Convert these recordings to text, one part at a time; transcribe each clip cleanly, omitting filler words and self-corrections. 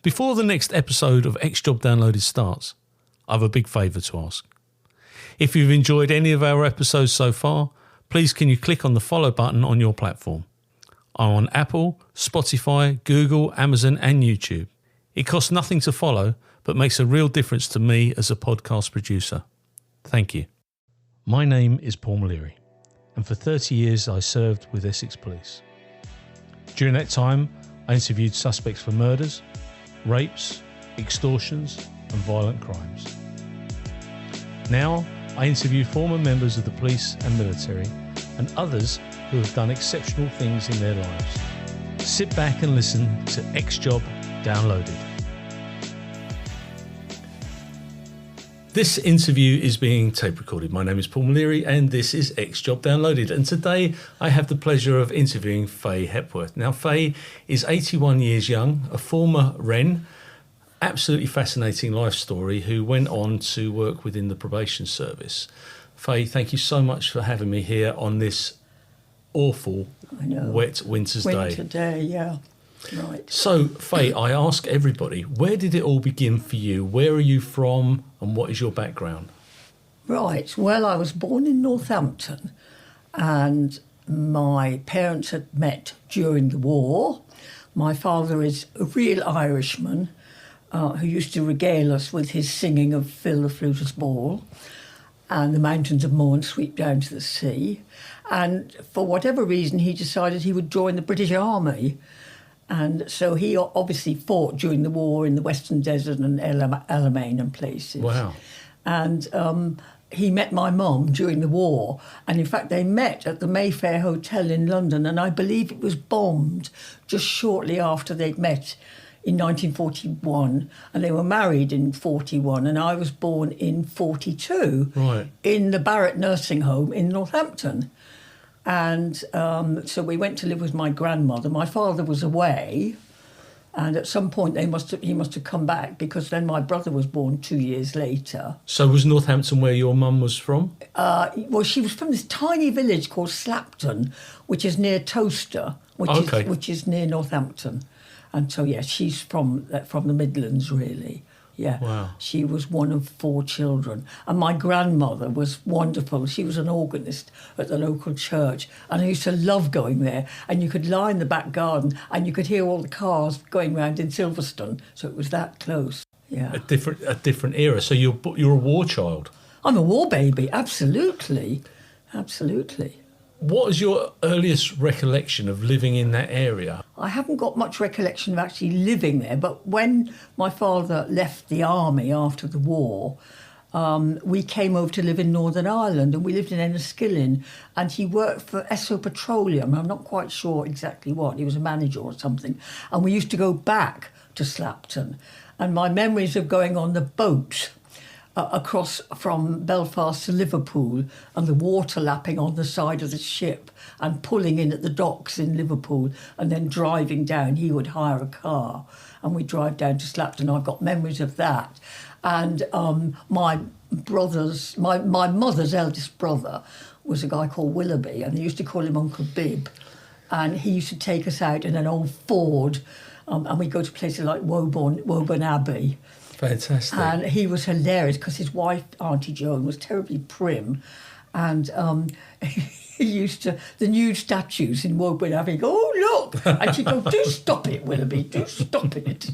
Before the next episode of X Job Downloaded starts, I have a big favour to ask. If you've enjoyed any of our episodes so far, please can you click on the follow button on your platform. I'm on Apple, Spotify, Google, Amazon and YouTube. It costs nothing to follow, but makes a real difference to me as a podcast producer. Thank you. My name is Paul M'Leary, and for 30 years I served with Essex Police. During that time, I interviewed suspects for murders, rapes, extortions and violent crimes. Now, I interview former members of the police and military and others who have done exceptional things in their lives. Sit back and listen to X Job Downloaded. This interview is being tape recorded. My name is Paul M'Leary and this is X Job Downloaded. And today I have the pleasure of interviewing Fay Hepworth. Now, Fay is 81 years young, a former Wren, absolutely fascinating life story, who went on to work within the probation service. Fay, thank you so much for having me here on this awful, wet winter day, yeah. Right. So, Fay, I ask everybody, where did it all begin for you? Where are you from and what is your background? Right. Well, I was born in Northampton and my parents had met during the war. My father is a real Irishman who used to regale us with his singing of Fill the Fluter's Ball and the mountains of Mourne sweep down to the sea. And for whatever reason, he decided he would join the British Army. And so he obviously fought during the war in the Western Desert and Alamein and places. Wow. And he met my mum during the war. And in fact, they met at the Mayfair Hotel in London. And I believe it was bombed just shortly after they'd met in 1941. And they were married in 41. And I was born in 42 in the Barratt Nursing Home in Northampton. And so we went to live with my grandmother. My father was away, and at some point he must have come back, because then my brother was born 2 years later. So was Northampton where your mum was from? Well, she was from this tiny village called Slapton, which is near Towcester, which is near Northampton. And so, yeah, she's from the Midlands, really. Yeah, wow. She was one of 4 children. And my grandmother was wonderful. She was an organist at the local church. And I used to love going there. And you could lie in the back garden and you could hear all the cars going round in Silverstone. So it was that close. Yeah. A different era. So you're a war child? I'm a war baby, absolutely. Absolutely. What is your earliest recollection of living in that area? I haven't got much recollection of actually living there, but when my father left the army after the war, we came over to live in Northern Ireland, and we lived in Enniskillen, and he worked for Esso Petroleum. I'm not quite sure exactly what. He was a manager or something. And we used to go back to Slapton. And my memories of going on the boat across from Belfast to Liverpool, and the water lapping on the side of the ship and pulling in at the docks in Liverpool and then driving down. He would hire a car and we'd drive down to Slapton. I've got memories of that. And my mother's eldest brother was a guy called Willoughby, and they used to call him Uncle Bib. And he used to take us out in an old Ford, and we'd go to places like Woburn Abbey. Fantastic. And he was hilarious because his wife, Auntie Joan, was terribly prim. And he used to, the nude statues in Woburn Abbey, go, oh, look. And she'd go, do stop it, Willoughby, do stop it.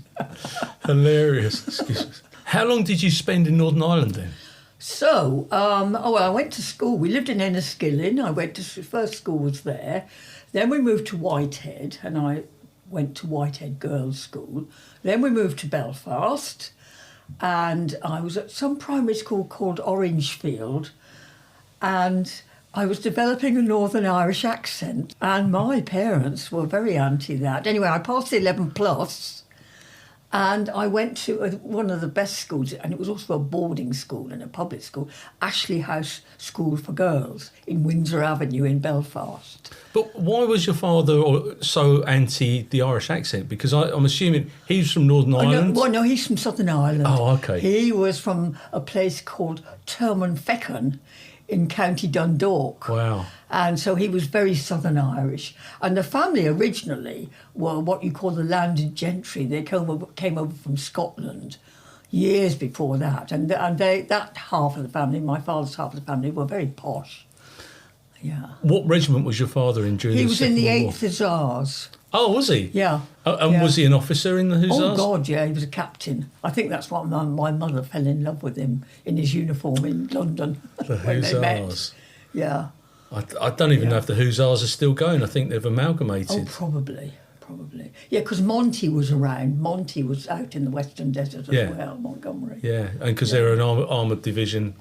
Hilarious. Excuse me. How long did you spend in Northern Ireland then? So, I went to school. We lived in Enniskillen. I went to, first school was there. Then we moved to Whitehead, and I went to Whitehead Girls' School. Then we moved to Belfast. And I was at some primary school called Orangefield, and I was developing a Northern Irish accent, and my parents were very anti that. Anyway, I passed the 11 plus, and I went to one of the best schools, and it was also a boarding school and a public school, Ashley House School for Girls in Windsor Avenue in Belfast. But why was your father so anti the Irish accent? Because I'm assuming he's from Northern Ireland. No, he's from Southern Ireland. Oh, okay. He was from a place called Termonfechan in County Dundalk. Wow. And so he was very Southern Irish. And the family originally were what you call the landed gentry. They came over from Scotland years before that. And that half of the family, my father's half of the family, were very posh. Yeah. What regiment was your father in during the Second He was in the World 8th Hussars. War? Oh, was he? Yeah. And yeah. was he an officer in the Hussars? Oh, God, yeah, he was a captain. I think that's what my mother fell in love with him in his uniform in London. The when they met. Hussars. Yeah. I don't even know if the Hussars are still going. I think they've amalgamated. Oh, probably. Yeah, because Monty was around. Monty was out in the Western Desert as well, Montgomery. Yeah, and because they're an armoured division,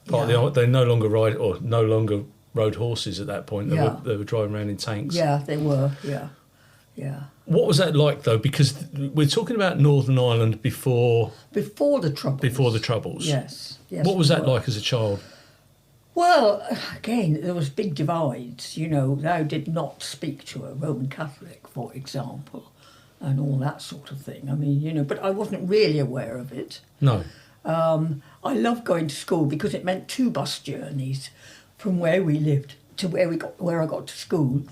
they no longer rode horses at that point. They were driving around in tanks. Yeah, they were, yeah. What was that like, though? Because we're talking about Northern Ireland before the Troubles. Yes. What was that like as a child? Well, again, there was big divides. You know, thou did not speak to a Roman Catholic, for example, and all that sort of thing. I mean, you know, but I wasn't really aware of it. No. I loved going to school because it meant 2 bus journeys from where we lived to where I got to school.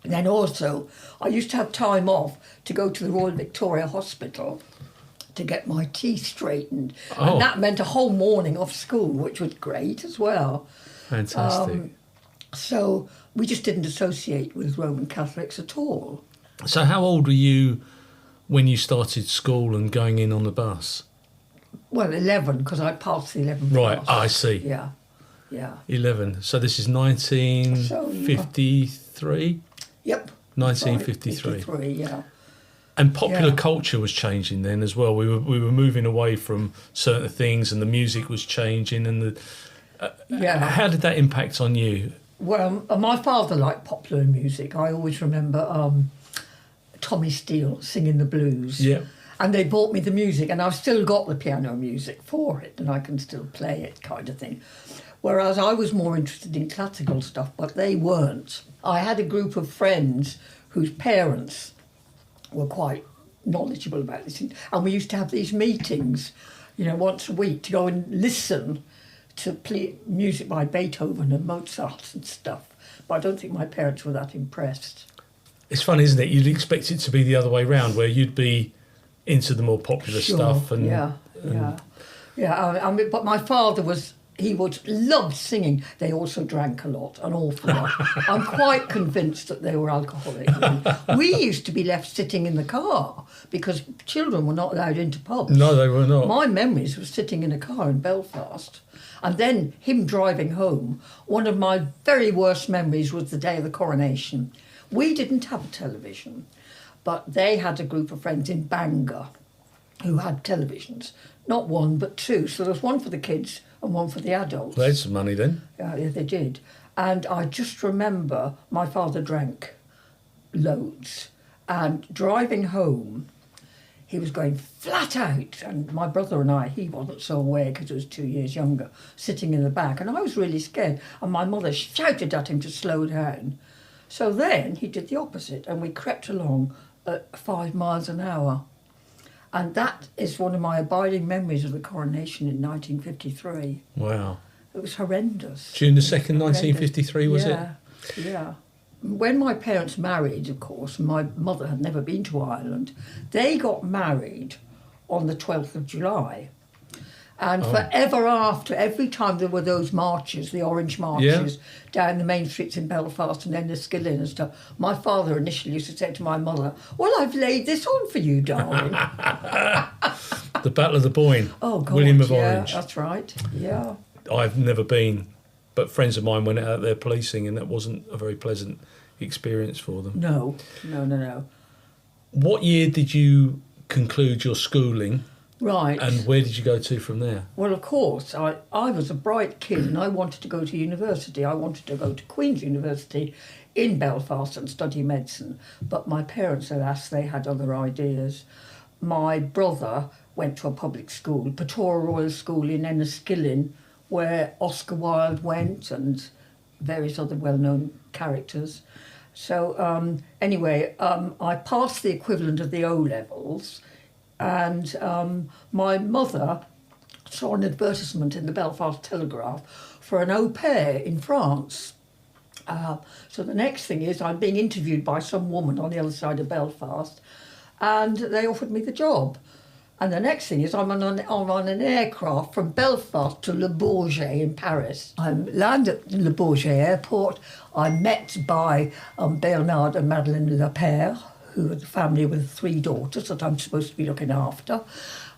And then also, I used to have time off to go to the Royal Victoria Hospital to get my teeth straightened. Oh. And that meant a whole morning off school, which was great as well. Fantastic. So we just didn't associate with Roman Catholics at all. So how old were you when you started school and going in on the bus? Well, 11, because I passed the 11th Right, class. I see. Yeah. 11. So this is 1953? Yep. 1953. 53, yeah. And popular culture was changing then as well. We were moving away from certain things, and the music was changing. And how did that impact on you? Well, my father liked popular music. I always remember Tommy Steele singing the blues. Yeah. And they bought me the music, and I've still got the piano music for it, and I can still play it, kind of thing. Whereas I was more interested in classical stuff, but they weren't. I had a group of friends whose parents were quite knowledgeable about this, and we used to have these meetings, you know, once a week to go and listen to play music by Beethoven and Mozart and stuff. But I don't think my parents were that impressed. It's funny, isn't it? You'd expect it to be the other way round, where you'd be into the more popular stuff. And, I mean, but my father loved singing. They also drank a lot, an awful lot. I'm quite convinced that they were alcoholic. We used to be left sitting in the car because children were not allowed into pubs. No, they were not. My memories of sitting in a car in Belfast and then him driving home. One of my very worst memories was the day of the coronation. We didn't have a television, but they had a group of friends in Bangor who had televisions. Not one, but 2. So there was one for the kids and one for the adults. They had some money then. Yeah, they did. And I just remember my father drank loads. And driving home, he was going flat out. And my brother and I, he wasn't so aware because he was 2 years younger, sitting in the back. And I was really scared. And my mother shouted at him to slow down. So then he did the opposite. And we crept along at 5 miles an hour. And that is one of my abiding memories of the coronation in 1953. Wow. It was horrendous. June the 2nd, 1953, was it? Yeah. When my parents married, of course, my mother had never been to Ireland. They got married on the 12th of July. And forever after, every time there were those marches, the orange marches, down the main streets in Belfast and then the Skillin and stuff, my father initially used to say to my mother, well, I've laid this on for you, darling. The Battle of the Boyne. Oh, God, William of Orange. That's right, yeah. I've never been, but friends of mine went out there policing, and that wasn't a very pleasant experience for them. No. What year did you conclude your schooling? Right. And where did you go to from there? Well, of course, I was a bright kid and I wanted to go to university. I wanted to go to Queen's University in Belfast and study medicine. But my parents, alas, they had other ideas. My brother went to a public school, Patora Royal School in Enniskillen, where Oscar Wilde went and various other well-known characters. So anyway, I passed the equivalent of the O-levels. And my mother saw an advertisement in the Belfast Telegraph for an au pair in France. So the next thing is I'm being interviewed by some woman on the other side of Belfast, and they offered me the job. And the next thing is I'm on an aircraft from Belfast to Le Bourget in Paris. I land at Le Bourget airport. I'm met by Bernard and Madeleine Lapère, who are the family with 3 daughters that I'm supposed to be looking after,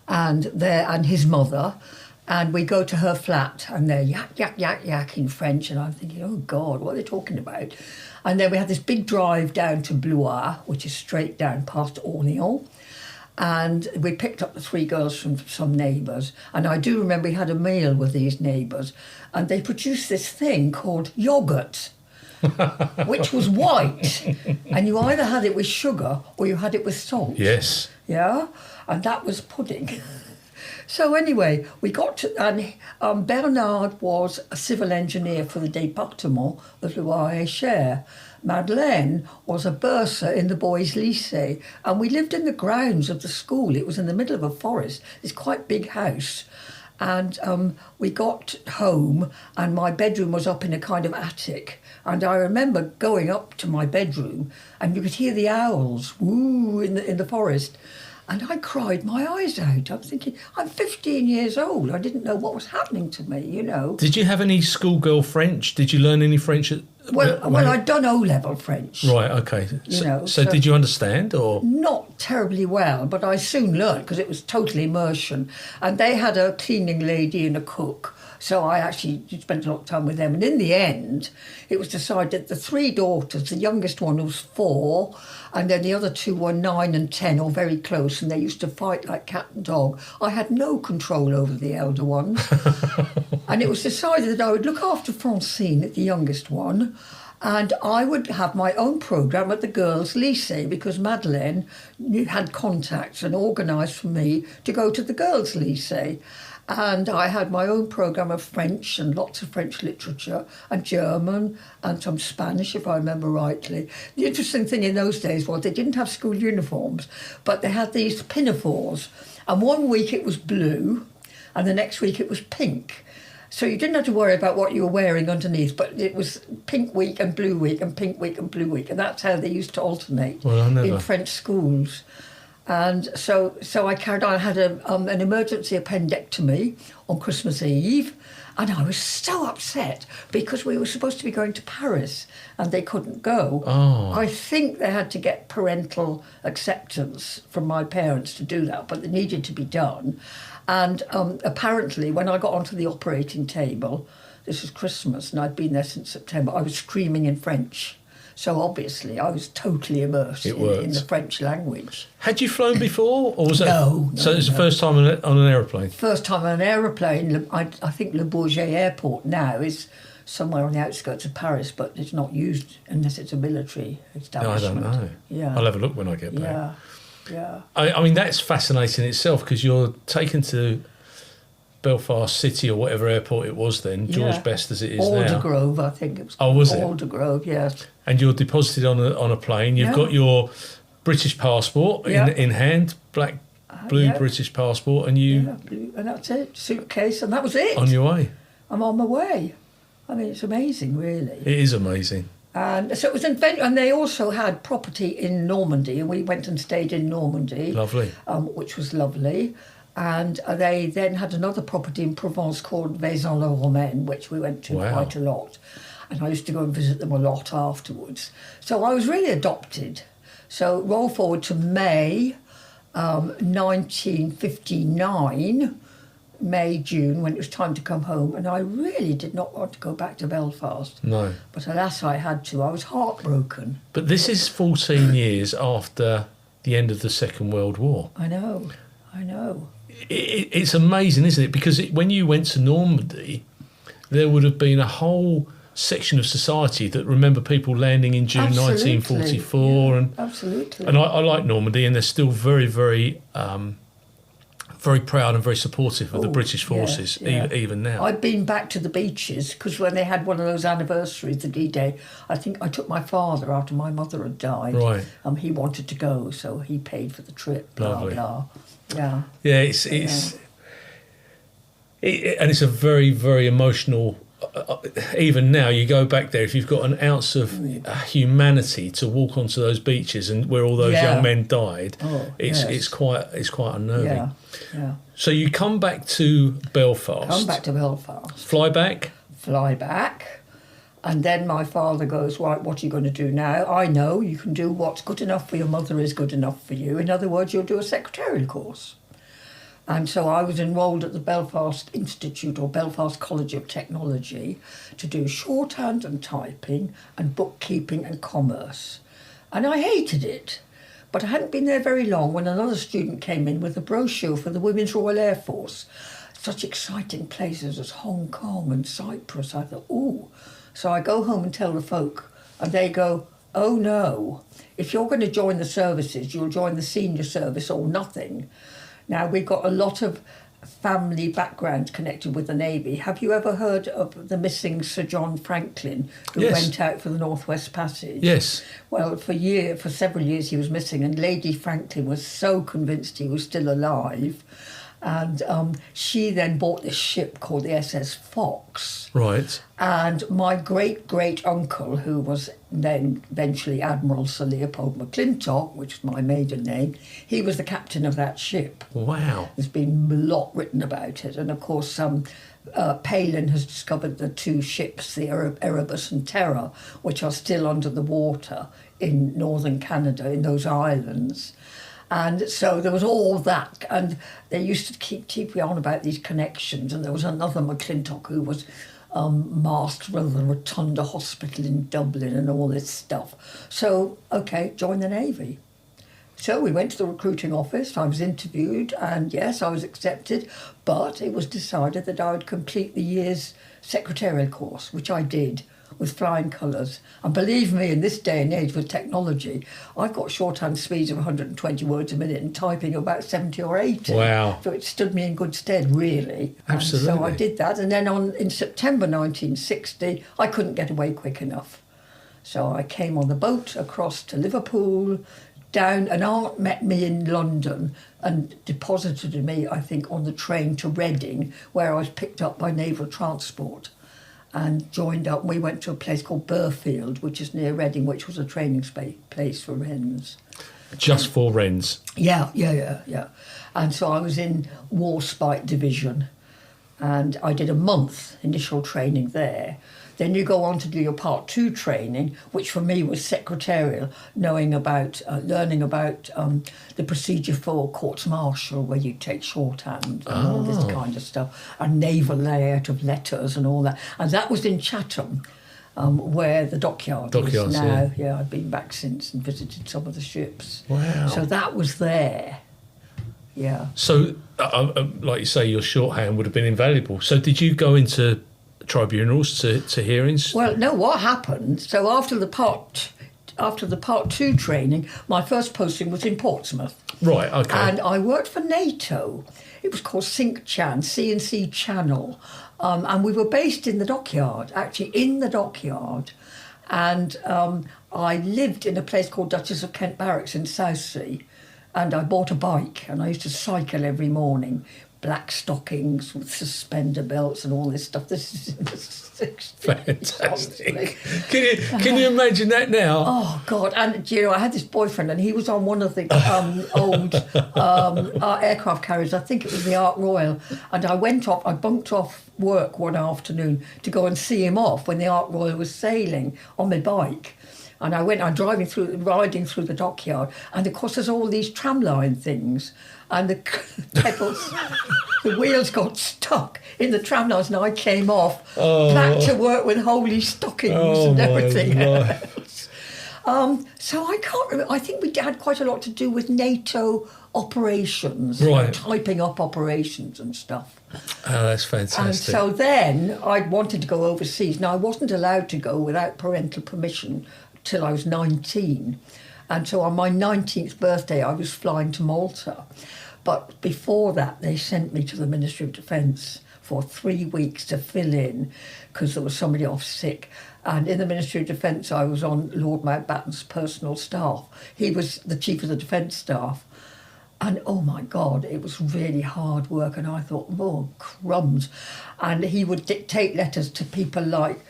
and his mother. And we go to her flat, and they're yak, yak, yak, yak in French, and I'm thinking, oh, God, what are they talking about? And then we had this big drive down to Blois, which is straight down past Orléans, and we picked up the 3 girls from some neighbours. And I do remember we had a meal with these neighbours, and they produced this thing called yoghurt, which was white, and you either had it with sugar or you had it with salt. Yes. Yeah, and that was pudding. So anyway, we got to, and Bernard was a civil engineer for the département of Loire-et-Cher. Madeleine was a bursar in the boys' lycée, and we lived in the grounds of the school. It was in the middle of a forest, this quite big house. And we got home, and my bedroom was up in a kind of attic. And I remember going up to my bedroom, and you could hear the owls, woo, in the forest. And I cried my eyes out. I'm thinking, I'm 15 years old. I didn't know what was happening to me, you know. Did you have any schoolgirl French? Did you learn any French? Well, I'd done O-level French. Right, okay. So did you understand, or? Not terribly well, but I soon learned because it was total immersion. And they had a cleaning lady and a cook. So I actually spent a lot of time with them. And in the end, it was decided the 3 daughters, the youngest one was 4, and then the other 2 were 9 and 10, or very close, and they used to fight like cat and dog. I had no control over the elder ones. And it was decided that I would look after Francine, the youngest one, and I would have my own programme at the girls' lycée, because Madeleine had contacts and organised for me to go to the girls' lycée. And I had my own programme of French and lots of French literature and German and some Spanish, if I remember rightly. The interesting thing in those days was they didn't have school uniforms, but they had these pinafores. And one week it was blue and the next week it was pink. So you didn't have to worry about what you were wearing underneath, but it was pink week and blue week and pink week and blue week. And that's how they used to alternate in French schools. And so I carried on. I had an emergency appendectomy on Christmas Eve, and I was so upset because we were supposed to be going to Paris and they couldn't go. Oh. I think they had to get parental acceptance from my parents to do that, but it needed to be done. And apparently when I got onto the operating table, this was Christmas and I'd been there since September, I was screaming in French. So obviously I was totally immersed in the French language. Had you flown before, or was that? No. So it's the first time on an aeroplane? First time on an aeroplane. I think Le Bourget Airport now is somewhere on the outskirts of Paris, but it's not used unless it's a military establishment. No, I don't know. Yeah. I'll have a look when I get back. Yeah. I mean, that's fascinating in itself, because you're taken to Belfast City or whatever airport it was then, George Best as it is now. Aldergrove, I think it was. Oh, was it? Aldergrove, yes. And you're deposited on a plane. You've got your British passport in hand, blue British passport, and you... Yeah, blue, and that's it, suitcase, and that was it. On your way. I'm on my way. I mean, it's amazing, really. It is amazing. And so it was and they also had property in Normandy, and we went and stayed in Normandy. Lovely. Which was lovely. And they then had another property in Provence called Vaison-le-Romain, which we went to quite a lot. And I used to go and visit them a lot afterwards. So I was really adopted. So roll forward to May 1959, May, June, when it was time to come home. And I really did not want to go back to Belfast. No. But alas, I had to. I was heartbroken. But this is 14 years after the end of the Second World War. I know. It's amazing, isn't it? Because when you went to Normandy, there would have been a whole section of society that remember people landing in June 1944. Absolutely. And I like Normandy, and they're still very, very, very proud and very supportive of the British forces, even now. I've been back to the beaches, because when they had one of those anniversaries, the D-Day, I think I took my father after my mother had died. Right. He wanted to go, so he paid for the trip, blah, Lovely. blah. Yeah. Yeah, it's And it's a very, very emotional. Even now, you go back there, if you've got an ounce of humanity to walk onto those beaches and where all those young men died, it's quite unnerving. Yeah. So you come back to Belfast. Fly back. And then my father goes, right, what are you going to do now? I know you can do what's good enough for your mother is good enough for you. In other words, you'll do a secretarial course. And so I was enrolled at the Belfast Institute or Belfast College of Technology to do shorthand and typing and bookkeeping and commerce. And I hated it. But I hadn't been there very long when another student came in with a brochure for the Women's Royal Air Force. Such exciting places as Hong Kong and Cyprus. I thought, ooh. So I go home and tell the folk, and they go, oh no, if you're going to join the services, you'll join the senior service or nothing. Now, we've got a lot of family backgrounds connected with the Navy. Have you ever heard of the missing Sir John Franklin, who went out for the North West Passage? Yes. Well, for several years he was missing, and Lady Franklin was so convinced he was still alive. And she then bought this ship called the SS Fox. Right. And my great-great-uncle, who was then eventually Admiral Sir Leopold McClintock, which is my maiden name, he was the captain of that ship. Wow. There's been a lot written about it. And, of course, Palin has discovered the two ships, the Erebus and Terror, which are still under the water in northern Canada, in those islands. And so there was all that, and they used to keep on about these connections. And there was another McClintock who was master of the Rotunda Hospital in Dublin and all this stuff. So, okay, join the Navy. So we went to the recruiting office, I was interviewed, and yes, I was accepted, but it was decided that I would complete the year's secretarial course, which I did, with flying colours. And believe me, in this day and age with technology, I've got shorthand speeds of 120 words a minute and typing about 70 or 80. Wow. So it stood me in good stead, really. Absolutely. And so I did that. And then in September 1960, I couldn't get away quick enough. So I came on the boat across to Liverpool, down, an aunt met me in London and deposited me, I think, on the train to Reading, where I was picked up by naval transport and joined up. We went to a place called Burfield, which is near Reading, which was a training place for Wrens. Just for Wrens? Yeah. And so I was in Warspite Division, and I did a month initial training there. Then you go on to do your Part 2 training, which for me was secretarial, learning about the procedure for courts-martial, where you take shorthand and all this kind of stuff, and naval layout of letters and all that. And that was in Chatham, where the dockyard is now. Yeah, I've been back since and visited some of the ships. Wow. So that was there. Yeah. So, like you say, your shorthand would have been invaluable. So did you go into tribunals to hearings? Well, no, what happened, so after the Part 2 training, my first posting was in Portsmouth. Right, okay. And I worked for NATO. It was called CNC Channel. And we were based in the dockyard, actually in the dockyard. And I lived in a place called Duchess of Kent Barracks in Southsea. And I bought a bike, and I used to cycle every morning. Black stockings with suspender belts and all this stuff. This is in the 60s. Fantastic. Can you imagine that now? Oh, God. And, I had this boyfriend, and he was on one of the old aircraft carriers. I think it was the Ark Royal. And I bunked off work one afternoon to go and see him off when the Ark Royal was sailing on my bike. And I'm riding through the dockyard, and of course there's all these tramline things, and the pedals, the wheels got stuck in the tramlines, and I came off back to work with holy stockings and everything else. So I can't remember. I think we had quite a lot to do with NATO operations, right. Typing up operations and stuff. Oh, that's fantastic. And so then I wanted to go overseas. Now, I wasn't allowed to go without parental permission till I was 19. And so on my 19th birthday, I was flying to Malta. But before that, they sent me to the Ministry of Defence for 3 weeks to fill in because there was somebody off sick. And in the Ministry of Defence, I was on Lord Mountbatten's personal staff. He was the Chief of the Defence Staff. And oh my God, it was really hard work. And I thought, oh, crumbs. And he would dictate letters to people like,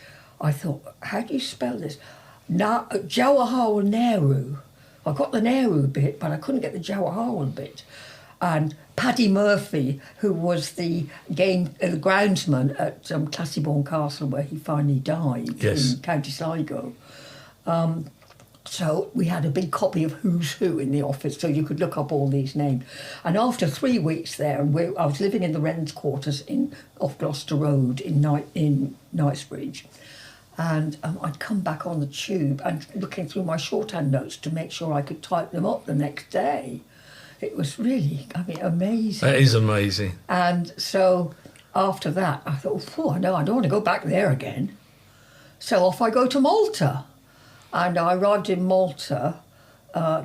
I thought, how do you spell this? Jawaharlal Nehru. I got the Nehru bit, but I couldn't get the Jawaharlal bit. And Paddy Murphy, who was the groundsman at Classiebourne Castle, where he finally died in County Sligo. So we had a big copy of Who's Who in the office, so you could look up all these names. And after 3 weeks there, I was living in the Wren's quarters off Gloucester Road in Knightsbridge. And I'd come back on the tube and looking through my shorthand notes to make sure I could type them up the next day. It was really, amazing. That is amazing. And so after that, I thought, no, I don't want to go back there again. So off I go to Malta. And I arrived in Malta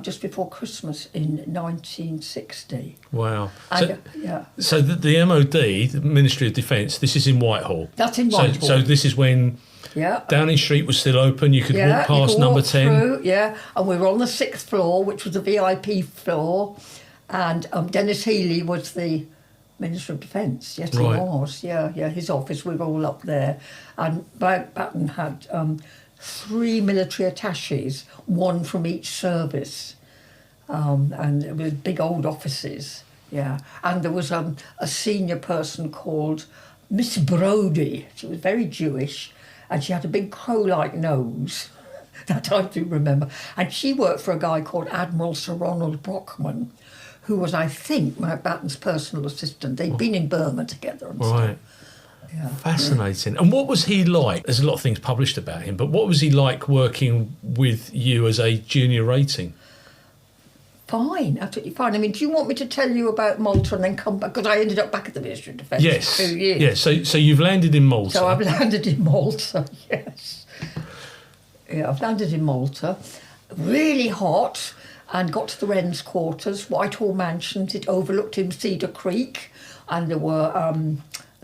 just before Christmas in 1960. Wow. And, so the MOD, the Ministry of Defence, this is in Whitehall. That's in Whitehall. So this is when Downing Street was still open. You could walk past number 10. Through, and we were on the 6th floor, which was the VIP floor. And Dennis Healy was the Minister of Defence. Yes, right. He was. Yeah, his office, we were all up there. And Mountbatten had 3 military attaches, one from each service. And it was big old offices, And there was a senior person called Miss Brodie. She was very Jewish, and she had a big crow-like nose. That I do remember. And she worked for a guy called Admiral Sir Ronald Brockman, who was, I think, Mountbatten's personal assistant. They'd been in Burma together and stuff. Yeah. Fascinating. And what was he like? There's a lot of things published about him, but what was he like working with you as a junior rating? Fine, absolutely fine. I mean, do you want me to tell you about Malta and then come back? Because I ended up back at the Ministry of Defence for 2 years. Yes, so you've landed in Malta. So I've landed in Malta, yes. Yeah, I've landed in Malta. Really hot. And got to the Wren's quarters, Whitehall Mansions. It overlooked in Cedar Creek, and there were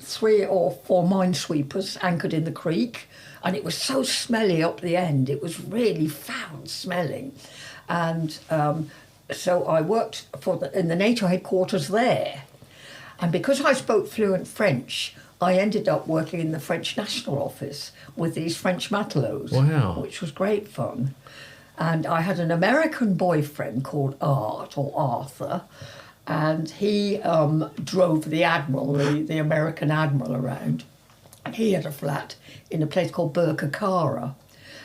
3 or 4 minesweepers anchored in the creek, and it was so smelly up the end. It was really foul smelling, and so I worked in the NATO headquarters there, and because I spoke fluent French, I ended up working in the French National Office with these French matelots, which was great fun. And I had an American boyfriend called Arthur, and he drove the admiral, the American admiral, around. And he had a flat in a place called Birkirkara.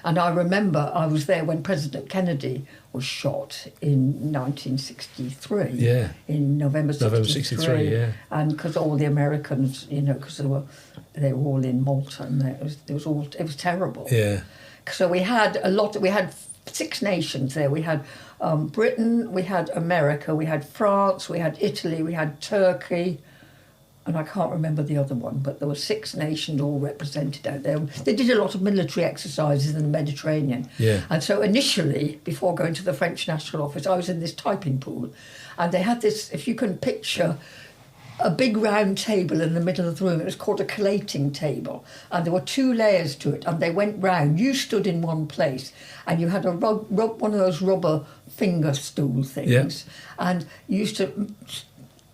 And I remember I was there when President Kennedy was shot in 1963. Yeah. In November 63. November 63, yeah. And because all the Americans, because they were all in Malta, and it was terrible. Yeah. So we had 6 nations there. We had Britain, we had America, we had France, we had Italy, we had Turkey, and I can't remember the other one, but there were 6 nations all represented out there. They did a lot of military exercises in the Mediterranean. Yeah. And so initially, before going to the French National Office, I was in this typing pool, and they had this, if you can picture, a big round table in the middle of the room. It was called a collating table, and there were 2 layers to it, and they went round. You stood in one place, and you had one of those rubber finger stool things, and you used to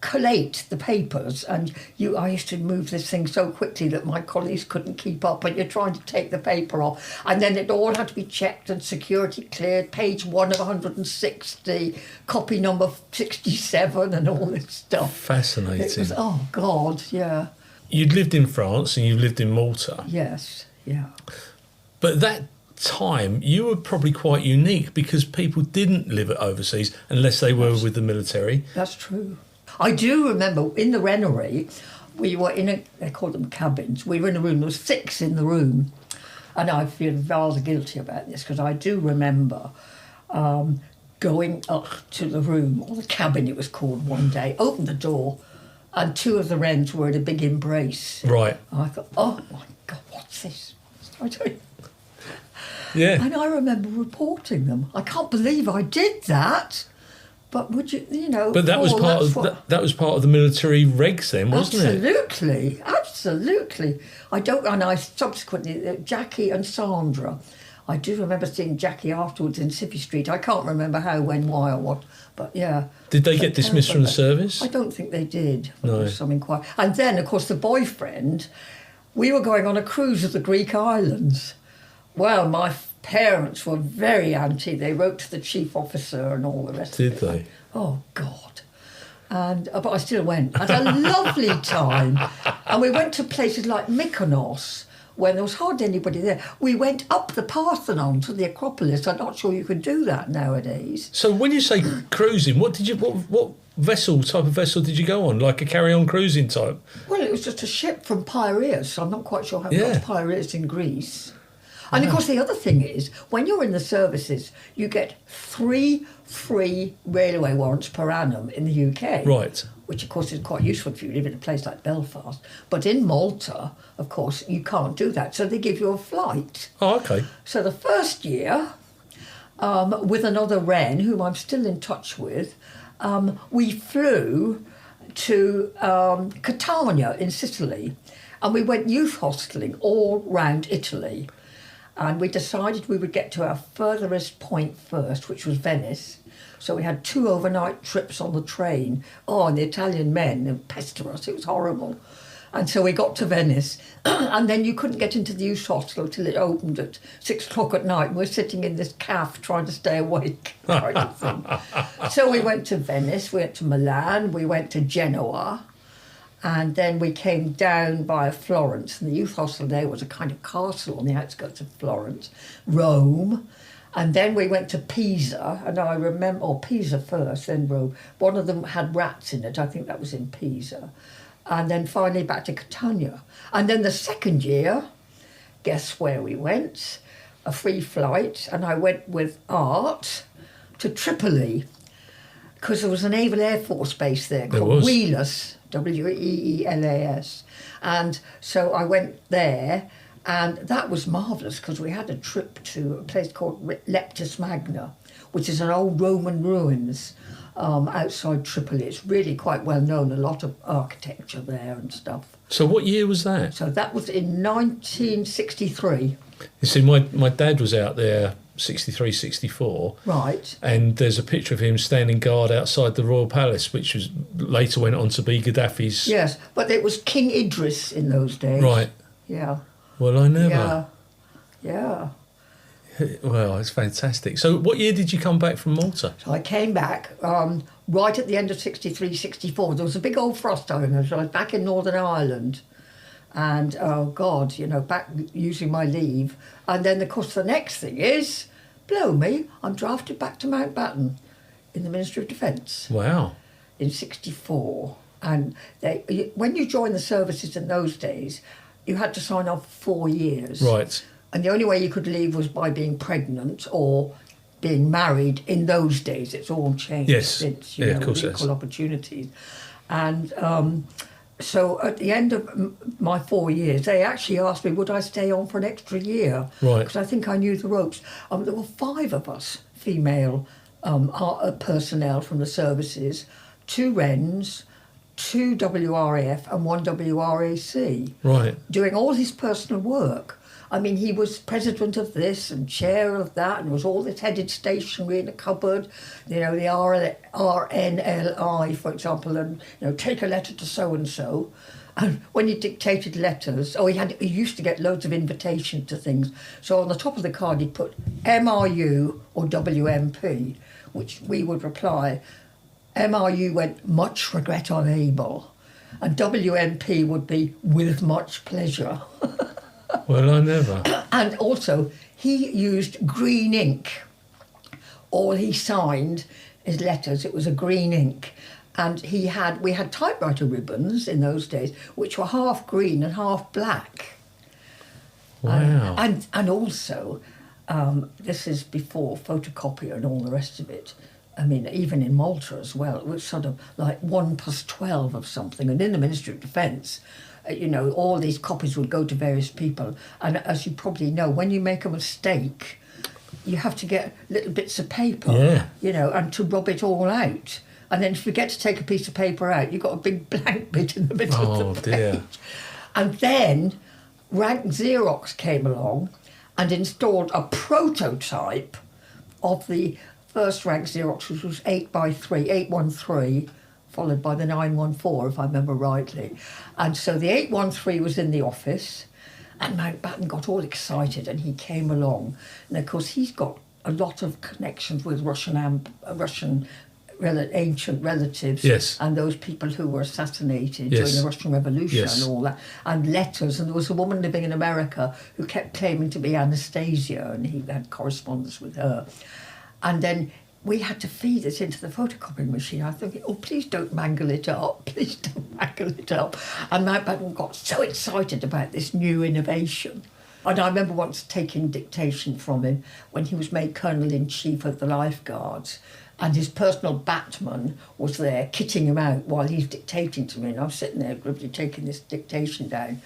collate the papers, and I used to move this thing so quickly that my colleagues couldn't keep up, and you're trying to take the paper off, and then it all had to be checked and security cleared, page 1 of 160, copy number 67, and all this stuff. Fascinating. It was, oh God, yeah. You'd lived in France and you lived in Malta. Yes, yeah. But at that time, you were probably quite unique because people didn't live overseas unless they were with the military. That's true. I do remember in the Renery, we were they called them cabins, we were in a room, there was 6 in the room, and I feel rather guilty about this because I do remember going up to the room, or the cabin it was called, one day, opened the door, and 2 of the Wrens were in a big embrace. Right. And I thought, oh my God, what's this? Yeah. And I remember reporting them. I can't believe I did that. But would you, But that was that was part of the military regs then, wasn't it? Absolutely. And I subsequently, Jackie and Sandra, I do remember seeing Jackie afterwards in Civvy Street. I can't remember how, when, why, or what, but yeah. Did they get dismissed from the service? I don't think they did. No. There was something quite. And then, of course, the boyfriend. We were going on a cruise of the Greek islands. Well, my parents were very anti. They wrote to the chief officer and all the rest. Did of it. they? Oh God. And but I still went. Had a lovely time, and we went to places like Mykonos, when there was hardly anybody there. We went up the Parthenon to the Acropolis. I'm not sure you could do that nowadays. So when you say cruising, what type of vessel did you go on? Like a carry-on cruising type? Well, it was just a ship from Piraeus. I'm not quite sure how Yeah. much Piraeus in Greece. And of course, the other thing is, when you're in the services, you get 3 free railway warrants per annum in the UK. Right. Which, of course, is quite useful if you live in a place like Belfast. But in Malta, of course, you can't do that. So they give you a flight. Oh, okay. So the first year, with another Wren, whom I'm still in touch with, we flew to Catania in Sicily. And we went youth hosteling all round Italy. And we decided we would get to our furthest point first, which was Venice. So we had 2 overnight trips on the train. Oh, and the Italian men would pester us. It was horrible. And so we got to Venice. And then you couldn't get into the youth hostel till it opened at 6 o'clock at night. We're sitting in this caff trying to stay awake, kind of thing. So we went to Venice, we went to Milan, we went to Genoa. And then we came down via Florence, and the youth hostel there was a kind of castle on the outskirts of Florence, Rome, and then we went to Pisa, and I remember, or Pisa first, then Rome. One of them had rats in it, I think that was in Pisa. And then finally back to Catania. And then the second year, guess where we went? A free flight, and I went with Art to Tripoli, because there was a Naval Air Force base there called Wheelas. Weelas. And so I went there, and that was marvellous because we had a trip to a place called Leptis Magna, which is an old Roman ruins outside Tripoli. It's really quite well known, a lot of architecture there and stuff. So what year was that? So that was in 1963. You see, my dad was out there 63, 64. Right. And there's a picture of him standing guard outside the Royal Palace, which was later went on to be Gaddafi's. Yes, but it was King Idris in those days. Right. Yeah. Well, I never. Yeah. Well, it's fantastic. So what year did you come back from Malta? So I came back right at the end of 63, 64. There was a big old frost over, so I was back in Northern Ireland. And, oh, God, back using my leave. And then, of course, the next thing is, blow me, I'm drafted back to Mountbatten in the Ministry of Defence. Wow. In 64. And when you joined the services in those days, you had to sign off 4 years. Right. And the only way you could leave was by being pregnant or being married in those days. It's all changed since, of course, equal opportunities. And so at the end of my 4 years, they actually asked me, would I stay on for an extra year? Right. Because I think I knew the ropes. There were 5 of us, female personnel from the services, 2 Wrens, 2 WRAF and 1 WRAC. Right. Doing all his personal work. I mean, he was president of this and chair of that, and was all this headed stationery in a cupboard, the RNLI, for example, and, take a letter to so-and-so. And when he dictated letters, he used to get loads of invitations to things. So on the top of the card, he'd put MRU or WMP, which we would reply. MRU went, much regret unable. And WMP would be, with much pleasure. Well, I never. And also, he used green ink. All he signed his letters, it was a green ink. And we had typewriter ribbons in those days, which were half green and half black. Wow. And also, this is before photocopier and all the rest of it. I mean, even in Malta as well, it was sort of like 1+12 of something. And in the Ministry of Defence, all these copies would go to various people. And as you probably know, when you make a mistake, you have to get little bits of paper, and to rub it all out. And then if you forget to take a piece of paper out, you've got a big blank bit in the middle of the page. Dear. And then rank Xerox came along, and installed a prototype of the first rank Xerox, which was 813, followed by the 914, if I remember rightly. And so the 813 was in the office, and Mountbatten got all excited, and he came along. And of course, he's got a lot of connections with Russian ancient relatives, yes, and those people who were assassinated yes, during the Russian Revolution, yes, and all that, and letters. And there was a woman living in America who kept claiming to be Anastasia, and he had correspondence with her. And then we had to feed it into the photocopying machine. I think, oh, please don't mangle it up. Please don't mangle it up. And Mountbatten got so excited about this new innovation. And I remember once taking dictation from him when he was made Colonel-in-Chief of the Lifeguards, and his personal batman was there kitting him out while he's dictating to me. And I was sitting there glibly taking this dictation down.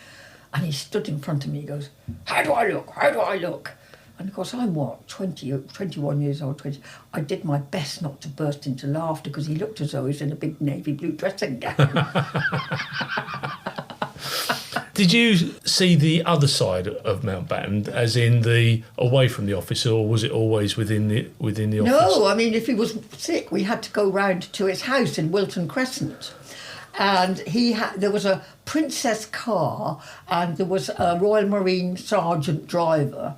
And he stood in front of me, he goes, "How do I look? How do I look?" And of course, I'm 21 years old, 20. I did my best not to burst into laughter because he looked as though he was in a big navy blue dressing gown. Did you see the other side of Mountbatten, as in the away from the office, or was it always within the office? No, I mean, if he was sick, we had to go round to his house in Wilton Crescent. And there was a Princess car, and there was a Royal Marine Sergeant driver.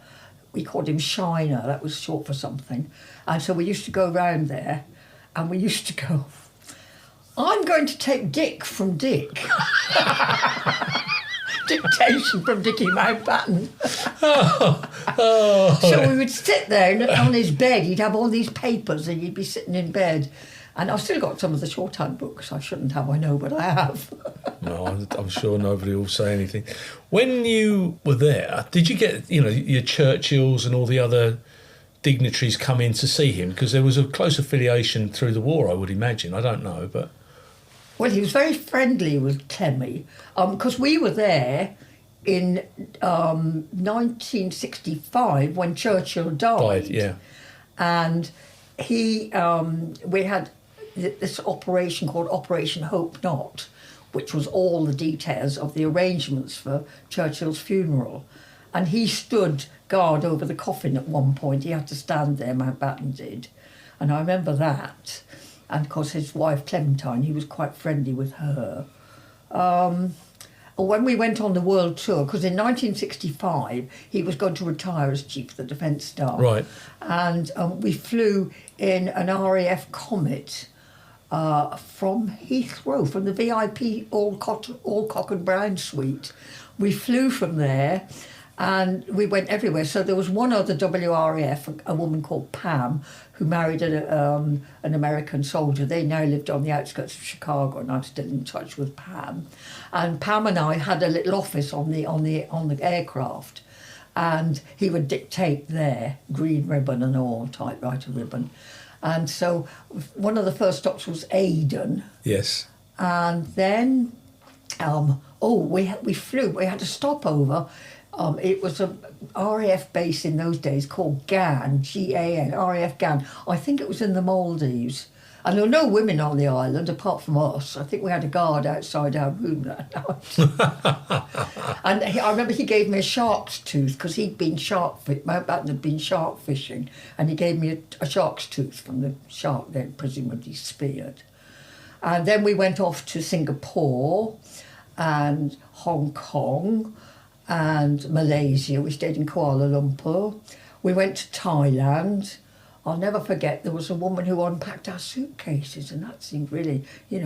We called him Shiner, that was short for something. And so we used to go round there, and we used to go, "I'm going to take Dick from Dick." Dictation from Dickie Mountbatten. So we would sit there, and on his bed, he'd have all these papers, and he'd be sitting in bed. And I've still got some of the shorthand books. I shouldn't have, I know, but I have. No, I'm sure nobody will say anything. When you were there, did you get, your Churchills and all the other dignitaries come in to see him? Because there was a close affiliation through the war, I would imagine. I don't know, but... Well, he was very friendly with Clemmy, because we were there in 1965 when Churchill died. Yeah. And we had this operation called Operation Hope Not, which was all the details of the arrangements for Churchill's funeral. And he stood guard over the coffin at one point. He had to stand there, Mountbatten did. And I remember that. And of course his wife Clementine, he was quite friendly with her. When we went on the world tour, because in 1965 he was going to retire as Chief of the Defence Staff. Right. And we flew in an RAF Comet from Heathrow, from the VIP all Cock and Brown suite. We flew from there, and we went everywhere. So there was one other WRAF, a woman called Pam, who married an American soldier. They now lived on the outskirts of Chicago, and I'm still in touch with Pam. And Pam and I had a little office on the aircraft, and he would dictate there, green ribbon and all, typewriter ribbon. And so one of the first stops was Aden. Yes. And then, we flew. We had a stopover. It was a RAF base in those days called GAN, G-A-N, RAF GAN. I think it was in the Maldives. And there were no women on the island apart from us. I think we had a guard outside our room that night. And I remember he gave me a shark's tooth because Mountbatten had been shark fishing, and he gave me a shark's tooth from the shark they'd presumably speared. And then we went off to Singapore and Hong Kong and Malaysia. We stayed in Kuala Lumpur. We went to Thailand. I'll never forget, there was a woman who unpacked our suitcases, and that seemed really,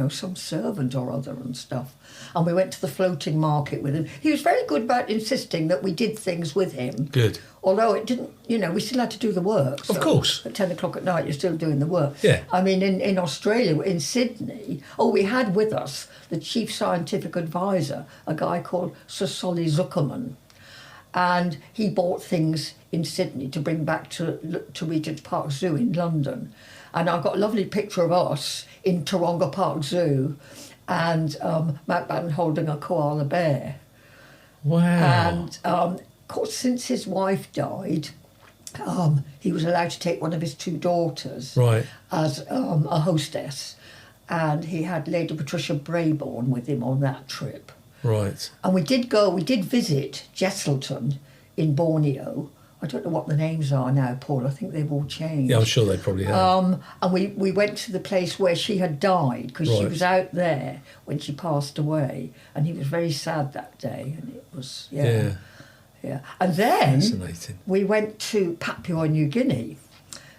some servant or other and stuff. And we went to the floating market with him. He was very good about insisting that we did things with him. Good. Although it didn't, we still had to do the work. So of course. At 10 o'clock at night, you're still doing the work. Yeah. I mean, in Australia, in Sydney, we had with us the chief scientific advisor, a guy called Sir Solly Zuckerman. And he bought things in Sydney to bring back to Regent's Park Zoo in London. And I've got a lovely picture of us in Taronga Park Zoo and Mountbatten holding a koala bear. Wow. And of course, since his wife died, he was allowed to take one of his two daughters as a hostess. And he had Lady Patricia Brayborn with him on that trip. Right. And we did visit Jesselton in Borneo, I don't know what the names are now, Paul. I think they've all changed. Yeah, I'm sure they probably have. And we went to the place where she had died, because she Right. was out there when she passed away, and he was very sad that day. And it was, yeah. And then Fascinating. we went to Papua New Guinea.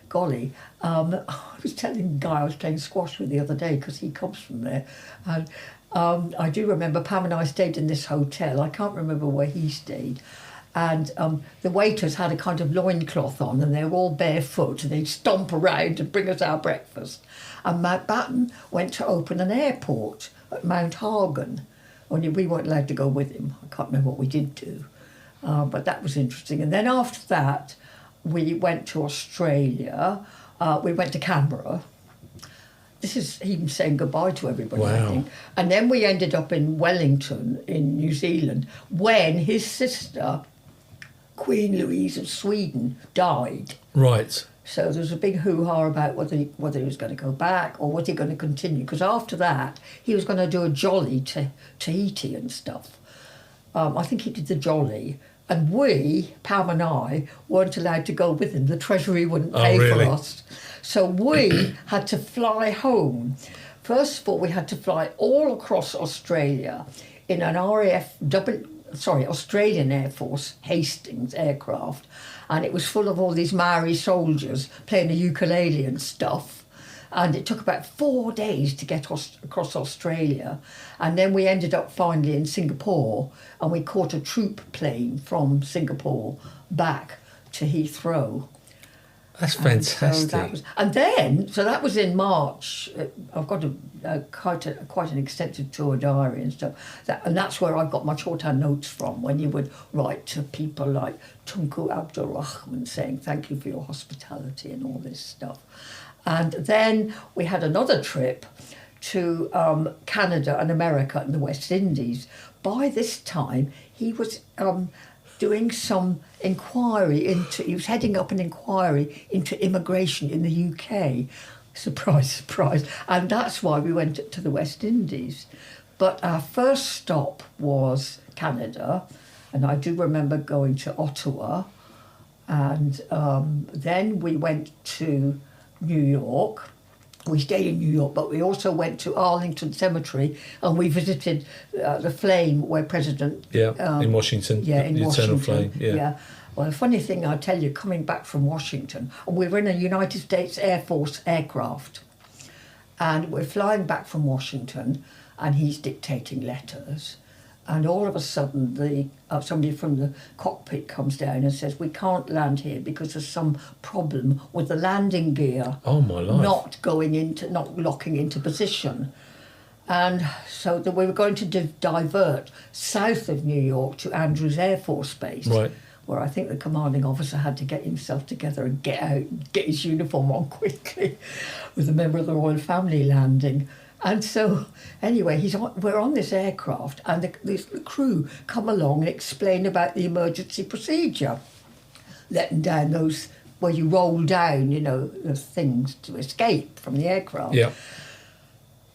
Golly, I was telling the guy I was playing squash with the other day, because he comes from there, and I do remember Pam and I stayed in this hotel. I can't remember where he stayed. And the waiters had a kind of loincloth on, and they were all barefoot, and they'd stomp around and bring us our breakfast. And Mountbatten went to open an airport at Mount Hagen. Only we weren't allowed to go with him. I can't remember what we did do. But that was interesting. And then after that, we went to Australia. We went to Canberra. This is him saying goodbye to everybody, I Wow. think. And then we ended up in Wellington in New Zealand when his sister, Queen Louise of Sweden, died. Right. So there was a big hoo-ha about whether he was going to go back or was he going to continue. Because after that, he was going to do a jolly to Tahiti and stuff. I think he did the jolly. And we, Pam and I, weren't allowed to go with him. The Treasury wouldn't pay really? for us. So we had to fly home. First of all, we had to fly all across Australia in an Australian Air Force Hastings aircraft. And it was full of all these Maori soldiers playing the ukulele and stuff. And it took about 4 days to get across Australia. And then we ended up finally in Singapore, and we caught a troop plane from Singapore back to Heathrow. That's fantastic. So that was in March. I've got quite an extensive tour diary and stuff. And that's where I got my shorthand notes from, when you would write to people like Tunku Abdul Rahman saying thank you for your hospitality and all this stuff. And then we had another trip to Canada and America and the West Indies. By this time, he was doing some he was heading up an inquiry into immigration in the UK. Surprise, surprise. And that's why we went to the West Indies. But our first stop was Canada, and I do remember going to Ottawa. And then we went to New York. We stayed in New York, but we also went to Arlington Cemetery, and we visited the flame where President... in Washington. Yeah, in the Washington. Eternal Flame, yeah. Well, the funny thing, I tell you, coming back from Washington, and we were in a United States Air Force aircraft, and we're flying back from Washington, and he's dictating letters, and all of a sudden somebody from the cockpit comes down and says, we can't land here because there's some problem with the landing gear. Oh, my life. Not locking into position. And so we were going to divert south of New York to Andrews Air Force Base, right, where I think the commanding officer had to get himself together and get out, get his uniform on quickly, with a member of the royal family landing. And so, anyway, we're on this aircraft, and the crew come along and explain about the emergency procedure, letting down those where you roll down, the things to escape from the aircraft. Yeah.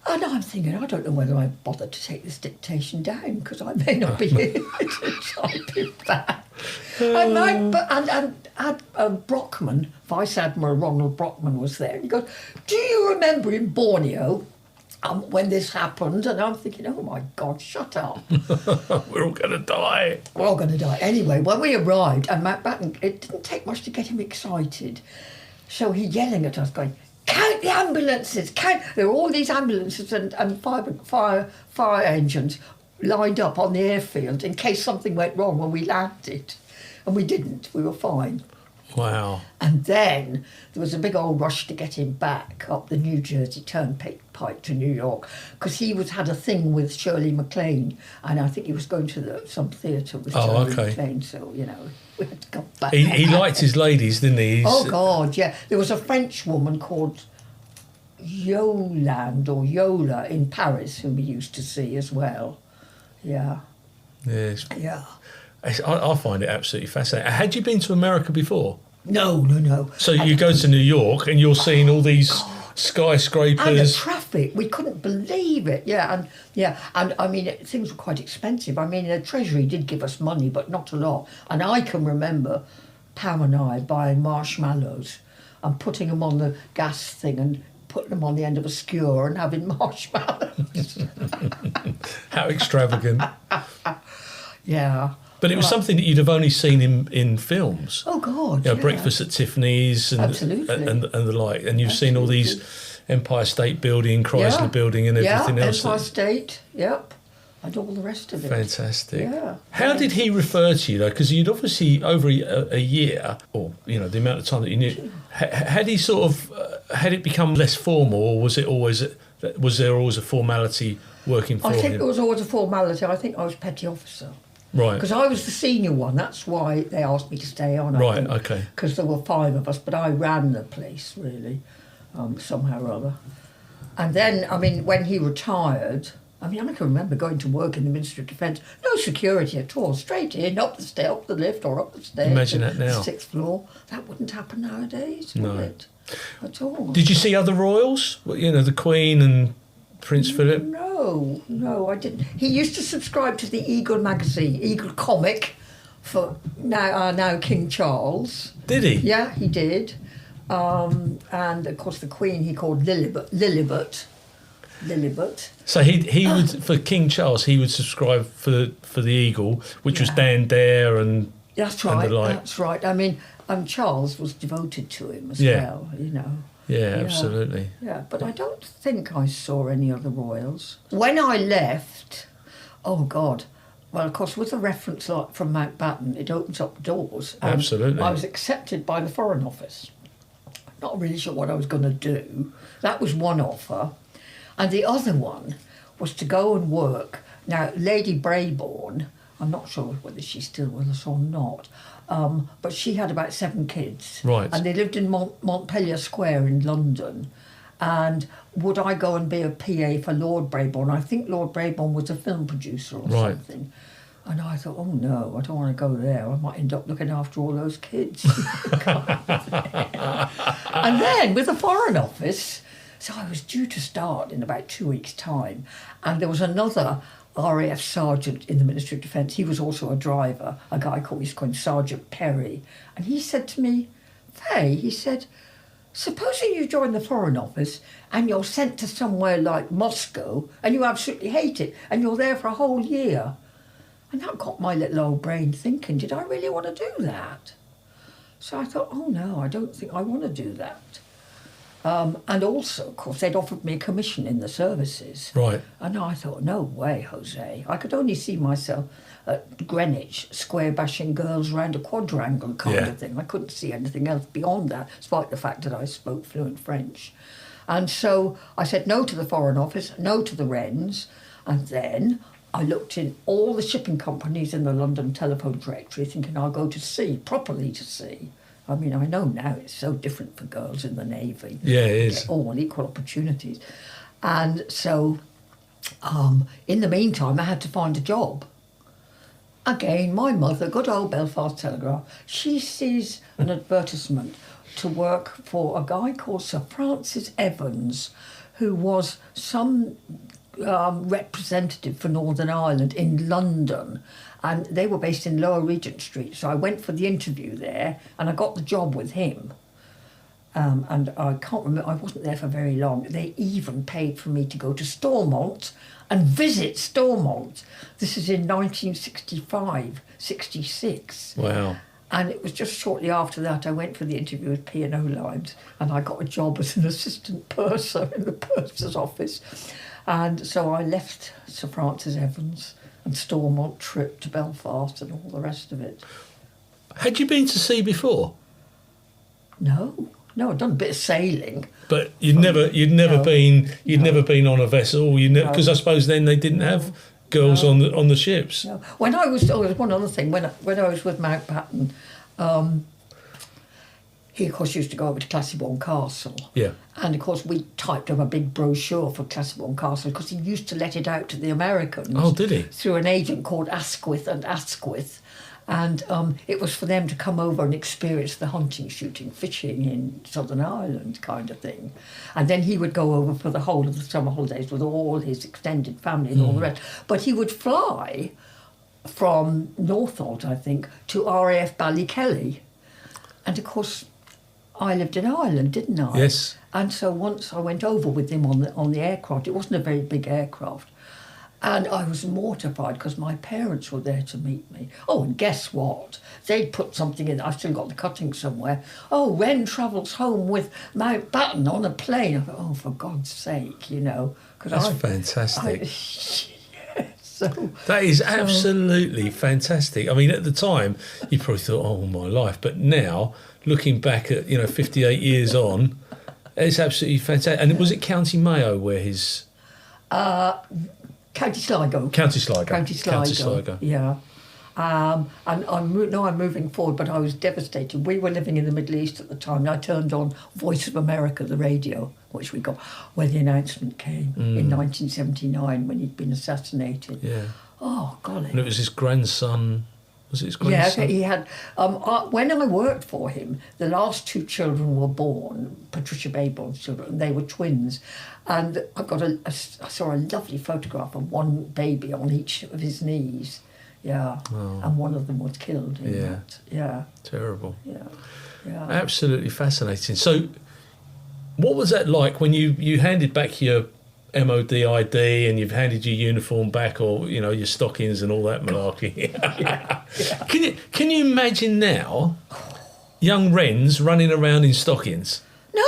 And I'm thinking, I don't know whether I bothered to take this dictation down, because I may not be here to type it back. And Brockman, Vice Admiral Ronald Brockman, was there. And he goes, do you remember in Borneo when this happened? And I'm thinking, oh my God, shut up. We're all going to die. We're all going to die. Anyway, when we arrived, and Mountbatten, it didn't take much to get him excited. So he's yelling at us, going, count the ambulances, count. There were all these ambulances and fire engines lined up on the airfield in case something went wrong when we landed. And we didn't, we were fine. Wow. And then there was a big old rush to get him back up the New Jersey Turnpike to New York, because he had a thing with Shirley MacLaine, and I think he was going to some theatre with Shirley MacLaine, so, we had to come back. He liked his ladies, didn't he? Oh, God, yeah. There was a French woman called Yolande or Yola in Paris whom we used to see as well. Yeah. Yes. Yeah. I find it absolutely fascinating. Had you been to America before? No. So you go to New York and you're seeing all these skyscrapers. And the traffic, we couldn't believe it. And I mean, things were quite expensive. I mean, the Treasury did give us money, but not a lot. And I can remember Pam and I buying marshmallows and putting them on the gas thing and putting them on the end of a skewer and having marshmallows. How extravagant. Yeah. But it was something that you'd have only seen in films. Oh, God, You know, Breakfast at Tiffany's and the like. And you've seen all these Empire State Building, Chrysler Building and everything else. Empire State, yep. And all the rest of it. Fantastic. Yeah. How did he refer to you, though? Because you'd obviously, over a year, or, you know, the amount of time that you knew, had he sort of, had it become less formal, or was there always a formality working for him? I think there was always a formality. I think I was petty officer. Right. Because I was the senior one. That's why they asked me to stay on. Right, okay. Because there were 5 of us, but I ran the place, really, somehow or other. And then, I mean, when he retired, I mean, I can remember going to work in the Ministry of Defence, no security at all, straight in, up the lift or up the stairs. Imagine that now. 6th floor. That wouldn't happen nowadays, would it? At all. Did you see other royals? You know, the Queen and Prince Philip? No, I didn't. He used to subscribe to the Eagle magazine, Eagle comic, for now King Charles. Did he? Yeah, he did. And of course the Queen he called Lilibet. So he would, for King Charles, he would subscribe for the Eagle, which was Dan Dare and that's right. And the like. That's right. I mean, Charles was devoted to him as Yeah. well. You know. Yeah, absolutely. Yeah, but I don't think I saw any other royals. When I left, oh God, well, of course, with a reference like from Mountbatten, it opens up doors. Absolutely. I was accepted by the Foreign Office. Not really sure what I was going to do. That was one offer. And the other one was to go and work. Now, Lady Brayborn, I'm not sure whether she's still with us or not, but she had about 7 kids. Right. And they lived in Montpellier Square in London. And would I go and be a PA for Lord Brayborn? I think Lord Brayborn was a film producer or something. And I thought, oh no, I don't want to go there. I might end up looking after all those kids. And then with the Foreign Office, so I was due to start in about 2 weeks' time. And there was another RAF sergeant in the Ministry of Defence. He was also a driver, a guy called Sergeant Perry. And he said to me, Fay, he said, supposing you join the Foreign Office and you're sent to somewhere like Moscow and you absolutely hate it and you're there for a whole year. And that got my little old brain thinking, did I really want to do that? So I thought, oh no, I don't think I want to do that. And also, of course, they'd offered me a commission in the services. Right. And I thought, no way, Jose. I could only see myself at Greenwich, square bashing girls around a quadrangle kind of thing. I couldn't see anything else beyond that, despite the fact that I spoke fluent French. And so I said no to the Foreign Office, no to the Wrens, and then I looked in all the shipping companies in the London telephone directory, thinking I'll go to sea, properly to sea. I mean, I know now it's so different for girls in the Navy. Yeah, it is. Get all equal opportunities. And so, in the meantime, I had to find a job. Again, my mother, good old Belfast Telegraph, she sees an advertisement to work for a guy called Sir Francis Evans, who was some representative for Northern Ireland in London. And they were based in Lower Regent Street. So I went for the interview there and I got the job with him. And I can't remember, I wasn't there for very long. They even paid for me to go to Stormont and visit Stormont. This is in 1965, 66. Wow. And it was just shortly after that I went for the interview with P&O Lines and I got a job as an assistant purser in the purser's office. And so I left Sir Francis Evans and Stormont trip to Belfast and all the rest of it. Had you been to sea before? No, I'd done a bit of sailing. But you'd never been on a vessel, because I suppose then they didn't have girls on the ships. No. When I was, there was one other thing. When I was with Mountbatten, he of course used to go over to Classieborne Castle. Yeah. And of course we typed up a big brochure for Classieborne Castle because he used to let it out to the Americans. Oh, did he? Through an agent called Asquith and Asquith. And it was for them to come over and experience the hunting, shooting, fishing in Southern Ireland kind of thing. And then he would go over for the whole of the summer holidays with all his extended family and all the rest. But he would fly from Northolt, I think, to RAF Ballykelly. And of course, I lived in Ireland, didn't I? Yes. And so once I went over with him on the aircraft. It wasn't a very big aircraft. And I was mortified because my parents were there to meet me. Oh, and guess what? They'd put something in. I've still got the cutting somewhere. Oh, Wren travels home with Mountbatten on a plane. I thought, oh, for God's sake, you know. That's fantastic. So, that is absolutely fantastic. I mean, at the time, you probably thought, oh, my life. But now, looking back at, 58 years on, it's absolutely fantastic. And was it County Mayo where his... County Sligo. County Sligo. Yeah. And I'm moving forward, but I was devastated. We were living in the Middle East at the time. And I turned on Voice of America, the radio, which we got, where the announcement came in 1979 when he'd been assassinated. Yeah. Oh, golly. And it was his grandson. Was it his grandson? Yeah, he had... when I worked for him, the last two children were born, Patricia Babel's children, they were twins. And I saw a lovely photograph of one baby on each of his knees. Yeah. Oh. And one of them was killed in that. Yeah. Terrible. Yeah. Absolutely fascinating. So what was that like when you handed back your MOD ID and you've handed your uniform back, or your stockings and all that malarkey? Yeah. Can you imagine now young Wrens running around in stockings?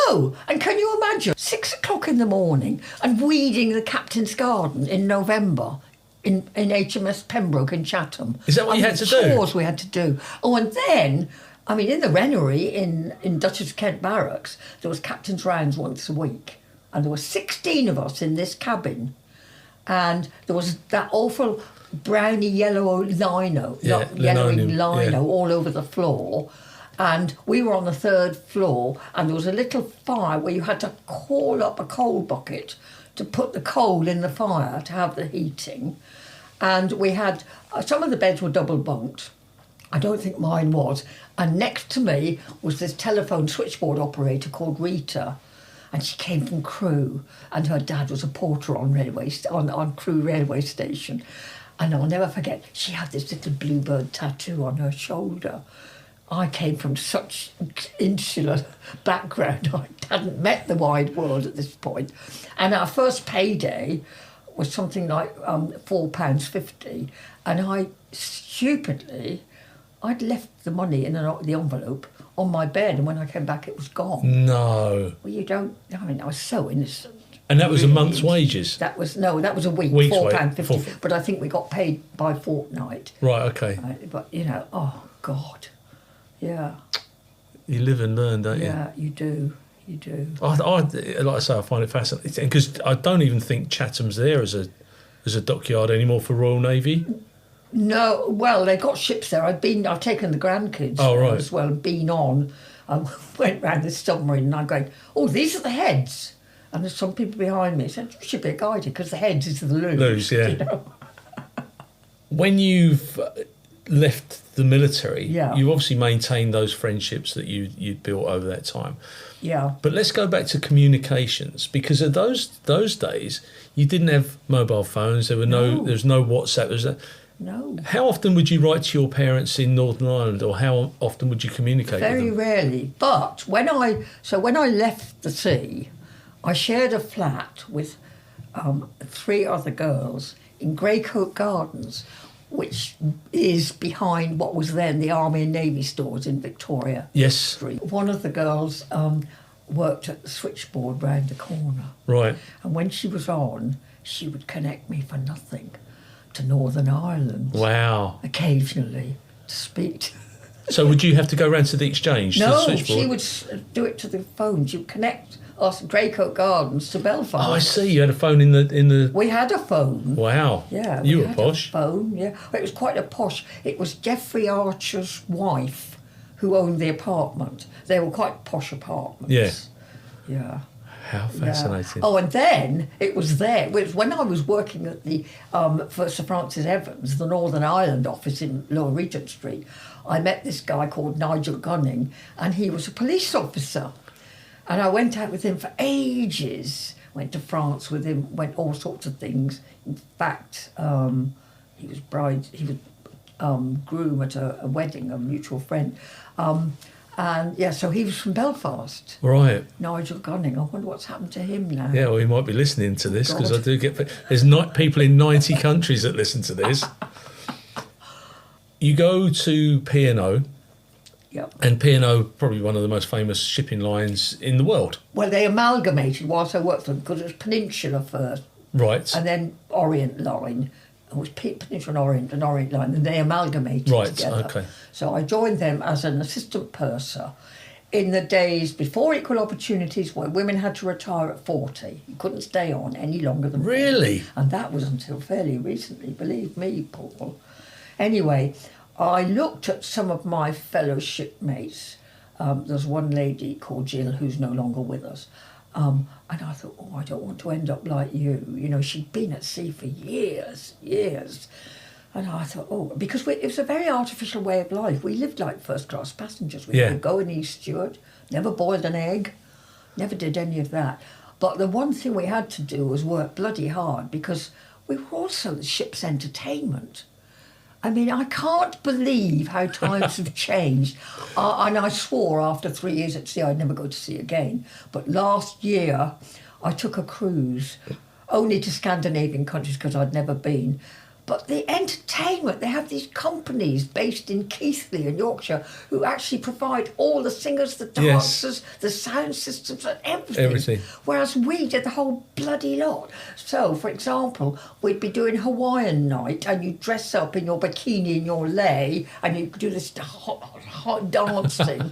No, and can you imagine 6 o'clock in the morning and weeding the captain's garden in November in HMS Pembroke in Chatham? Is that what you had to do? Chores we had to do. Oh, and then, in the Renery in Duchess of Kent Barracks, there was captain's rounds once a week. And there were 16 of us in this cabin. And there was that awful browny yellow yellowing lino all over the floor. And we were on the 3rd floor, and there was a little fire where you had to call up a coal bucket to put the coal in the fire to have the heating. And we had, some of the beds were double bunked. I don't think mine was. And next to me was this telephone switchboard operator called Rita. And she came from Crewe, and her dad was a porter on Crewe railway station. And I'll never forget, she had this little bluebird tattoo on her shoulder. I came from such insular background. I hadn't met the wide world at this point. And our first payday was something like £4.50. And I stupidly, I'd left the money in the envelope on my bed, and when I came back, it was gone. No. Well, I was so innocent. And that was a month's wages? That was a week, £4.50. But I think we got paid by fortnight. Right, okay. But, oh, God. Yeah. You live and learn, don't you? Yeah, you do. You do. Like I say, I find it fascinating because I don't even think Chatham's there as a dockyard anymore for Royal Navy. No, well, they got ships there. I've taken the grandkids as well, and been on. I went round the submarine, and I'm going, oh, these are the heads. And there's some people behind me said, you should be a guide because the heads is the loos. Loos, yeah. When you've left the military, you obviously maintained those friendships that you'd built over that time. Yeah. But let's go back to communications, because of those days, you didn't have mobile phones. There was no WhatsApp. No. How often would you write to your parents in Northern Ireland, or how often would you communicate with them? Very rarely. But when I left the sea, I shared a flat with 3 other girls in Greycoat Gardens, which is behind what was then the Army and Navy stores in Victoria Street. One of the girls worked at the switchboard round the corner. Right. And when she was on, she would connect me for nothing to Northern Ireland. Wow. Occasionally to speak to. So would you have to go round to the exchange? No, to the switchboard? she would do it to the phone. She would connect us Greycoat Gardens to Belfast. Oh, I see. You had a phone in the. We had a phone. Wow. Yeah. You were posh. A phone. Yeah. It was quite a posh. It was Geoffrey Archer's wife who owned the apartment. They were quite posh apartments. Yeah. Yeah. How fascinating. Yeah. Oh, and then it was there. It was when I was working at the for Sir Francis Evans, the Northern Ireland office in Lower Regent Street. I met this guy called Nigel Gunning, and he was a police officer. And I went out with him for ages. Went to France with him. Went all sorts of things. In fact, he was groom at a wedding, a mutual friend. And yeah, so he was from Belfast. Right. Nigel Gunning. I wonder what's happened to him now. Yeah, well, he might be listening to this because God. I do get... There's not people in 90 countries that listen to this. You go to P&O, Yep. and P&O, probably one of the most famous shipping lines in the world. Well, they amalgamated whilst I worked for them because it was Peninsula first, Right. and then Orient Line. It was Peninsula and Orient Line, and they amalgamated Right, together. okay. So I joined them as an assistant purser in the days before equal opportunities, where women had to retire at 40. You couldn't stay on any longer than 40. Really? And that was until fairly recently, believe me, Paul. Anyway, I looked at some of my fellow shipmates. There's one lady called Jill who's no longer with us. And I thought, oh, I don't want to end up like you. You know, she'd been at sea for years. And I thought, oh, because it was a very artificial way of life. We lived like first-class passengers. We would go in East Stewart, never boiled an egg, never did any of that. But the one thing we had to do was work bloody hard because we were also the ship's entertainment. I mean, I can't believe how times have changed. And I swore after 3 years at sea I'd never go to sea again. But last year, I took a cruise, only to Scandinavian countries because I'd never been. But the entertainment, they have these companies based in Keighley in Yorkshire who actually provide all the singers, the dancers, the sound systems and everything. Whereas we did the whole bloody lot. So, for example, we'd be doing Hawaiian night and you dress up in your bikini and your lei and you do this hot dancing.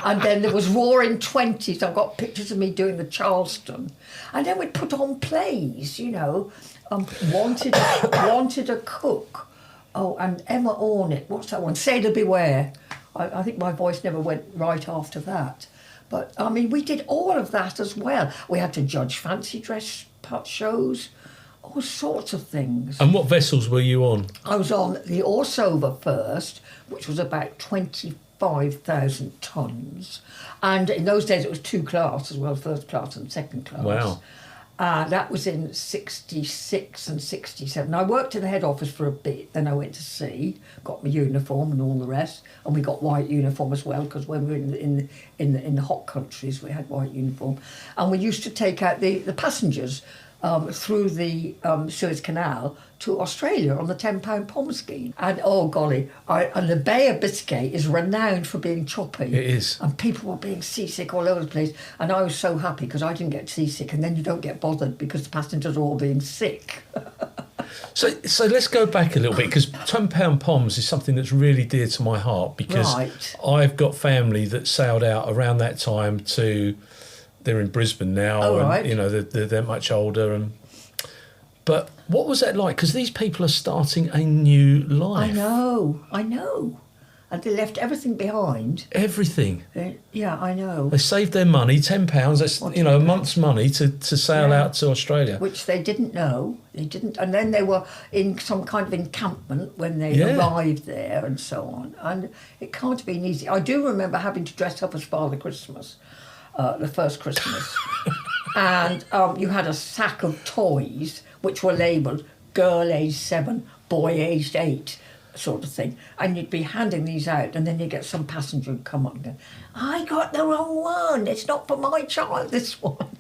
And then there was Roaring Twenties. I've got pictures of me doing the Charleston. And then we'd put on plays, you know. Wanted a Cook. Oh, and Emma Ornett. What's that one? Sailor Beware. I think my voice never went right after that. But, I mean, we did all of that as well. We had to judge fancy dress shows, all sorts of things. And what vessels were you on? I was on the Orsover first, which was about 25,000 tonnes. And in those days it was two class as well, first class and second class. Wow. That was in 66 and 67. I worked in the head office for a bit, then I went to sea, got my uniform and all the rest, and we got white uniform as well, because when we were in the hot countries, we had white uniform. And we used to take out the passengers through the Suez Canal to Australia on the £10 POM scheme. And, oh, golly, and the Bay of Biscay is renowned for being choppy. It is. And people were being seasick all over the place. And I was so happy because I didn't get seasick. And then you don't get bothered because the passengers are all being sick. So let's go back a little bit, because £10 POMs is something that's really dear to my heart, because I've got family that sailed out around that time to... They're in Brisbane now, and you know they're much older. But what was that like? Because these people are starting a new life. I know, and they left everything behind. Everything. Yeah, I know. They saved their money, £10. That's a month's money to sail out to Australia, which they didn't know. They didn't, and then they were in some kind of encampment when they arrived there, and so on. And it can't have been easy. I do remember having to dress up as Father Christmas. The first Christmas, and you had a sack of toys which were labelled girl aged 7, boy aged 8, sort of thing, and you'd be handing these out, and then you get some passenger who'd come up and go, I got the wrong one, it's not for my child, this one.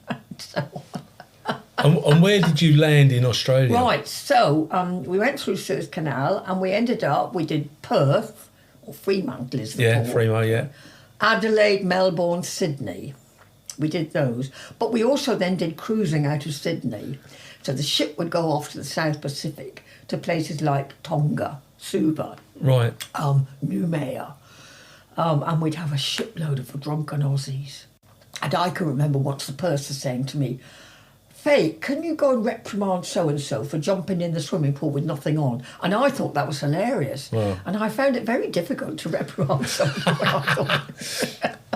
And where did you land in Australia? Right, so we went through Suez Canal and we did Perth, or Fremantle is the port. Fremantle, Adelaide, Melbourne, Sydney. We did those. But we also then did cruising out of Sydney. So the ship would go off to the South Pacific to places like Tonga, Suva, Noumea. And we'd have a shipload of drunken Aussies. And I can remember once the purser saying to me, Fay, can you go and reprimand so-and-so for jumping in the swimming pool with nothing on? And I thought that was hilarious. Wow. And I found it very difficult to reprimand someone.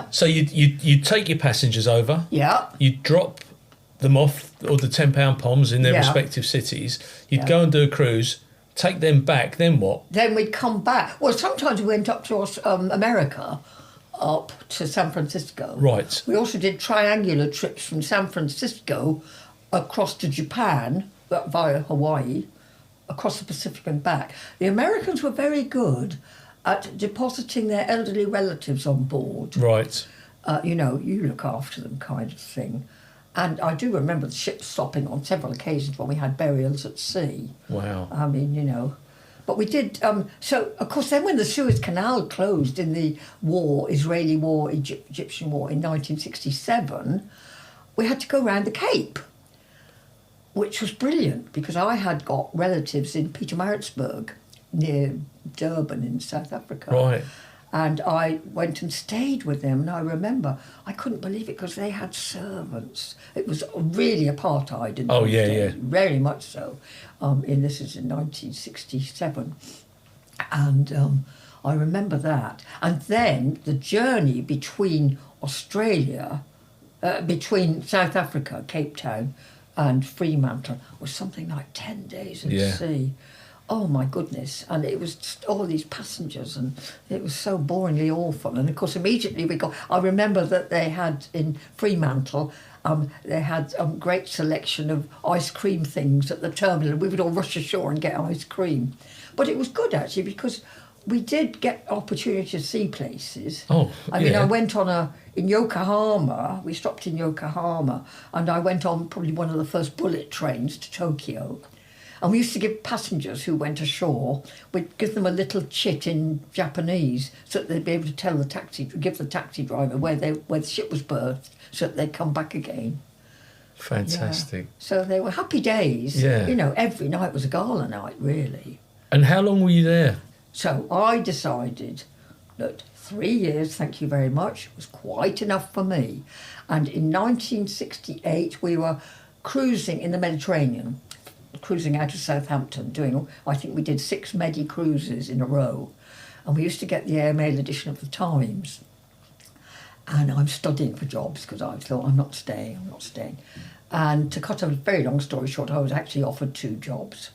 So you'd take your passengers over. Yeah. You'd drop them off, or the £10 POMs in their respective cities. You'd go and do a cruise, take them back, then what? Then we'd come back. Well, sometimes we went up to America, up to San Francisco. Right. We also did triangular trips from San Francisco across to Japan via Hawaii, across the Pacific and back. The Americans were very good at depositing their elderly relatives on board. Right. You know, you look after them kind of thing. And I do remember the ship stopping on several occasions when we had burials at sea. Wow. I mean, you know. But we did, so of course then when the Suez Canal closed in the war, Israeli war, Egyptian war in 1967, we had to go round the Cape, which was brilliant because I had got relatives in Pietermaritzburg near Durban in South Africa. Right. And I went and stayed with them, and I remember I couldn't believe it because they had servants. It was really apartheid in those days, very much so. This is in 1967, and I remember that. And then the journey between Australia, between South Africa, Cape Town, and Fremantle was something like 10 days at sea. Oh my goodness, and it was just all these passengers, and it was so boringly awful. And of course immediately I remember that they had in Fremantle, they had a great selection of ice cream things at the terminal. We would all rush ashore and get ice cream. But it was good actually because we did get opportunity to see places. I mean, I went in Yokohama, we stopped in Yokohama, and I went on probably one of the first bullet trains to Tokyo. And we used to give passengers who went ashore, we'd give them a little chit in Japanese so that they'd be able to give the taxi driver where the ship was berthed so that they'd come back again. Fantastic. Yeah. So they were happy days. Yeah. You know, every night was a gala night, really. And how long were you there? So I decided that 3 years, thank you very much, was quite enough for me. And in 1968, we were cruising in the Mediterranean, cruising out of Southampton, I think we did 6 Medi cruises in a row. And we used to get the airmail edition of the Times. And I'm studying for jobs because I thought, I'm not staying. And to cut a very long story short, I was actually offered 2 jobs.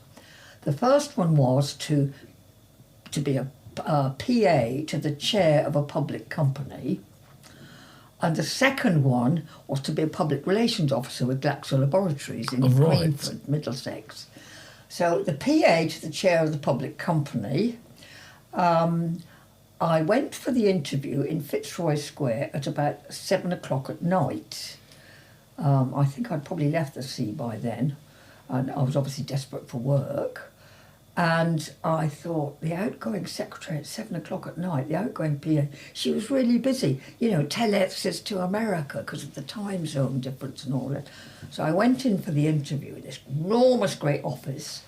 The first one was to be a PA to the chair of a public company. And the second one was to be a public relations officer with Glaxo Laboratories in Greenford, Middlesex. So the PA to the chair of the public company, I went for the interview in Fitzroy Square at about 7 o'clock at night. I think I'd probably left the sea by then, and I was obviously desperate for work. And I thought, the outgoing secretary at 7 o'clock at night, the outgoing PA, she was really busy. You know, telex to America because of the time zone difference and all that. So I went in for the interview in this enormous great office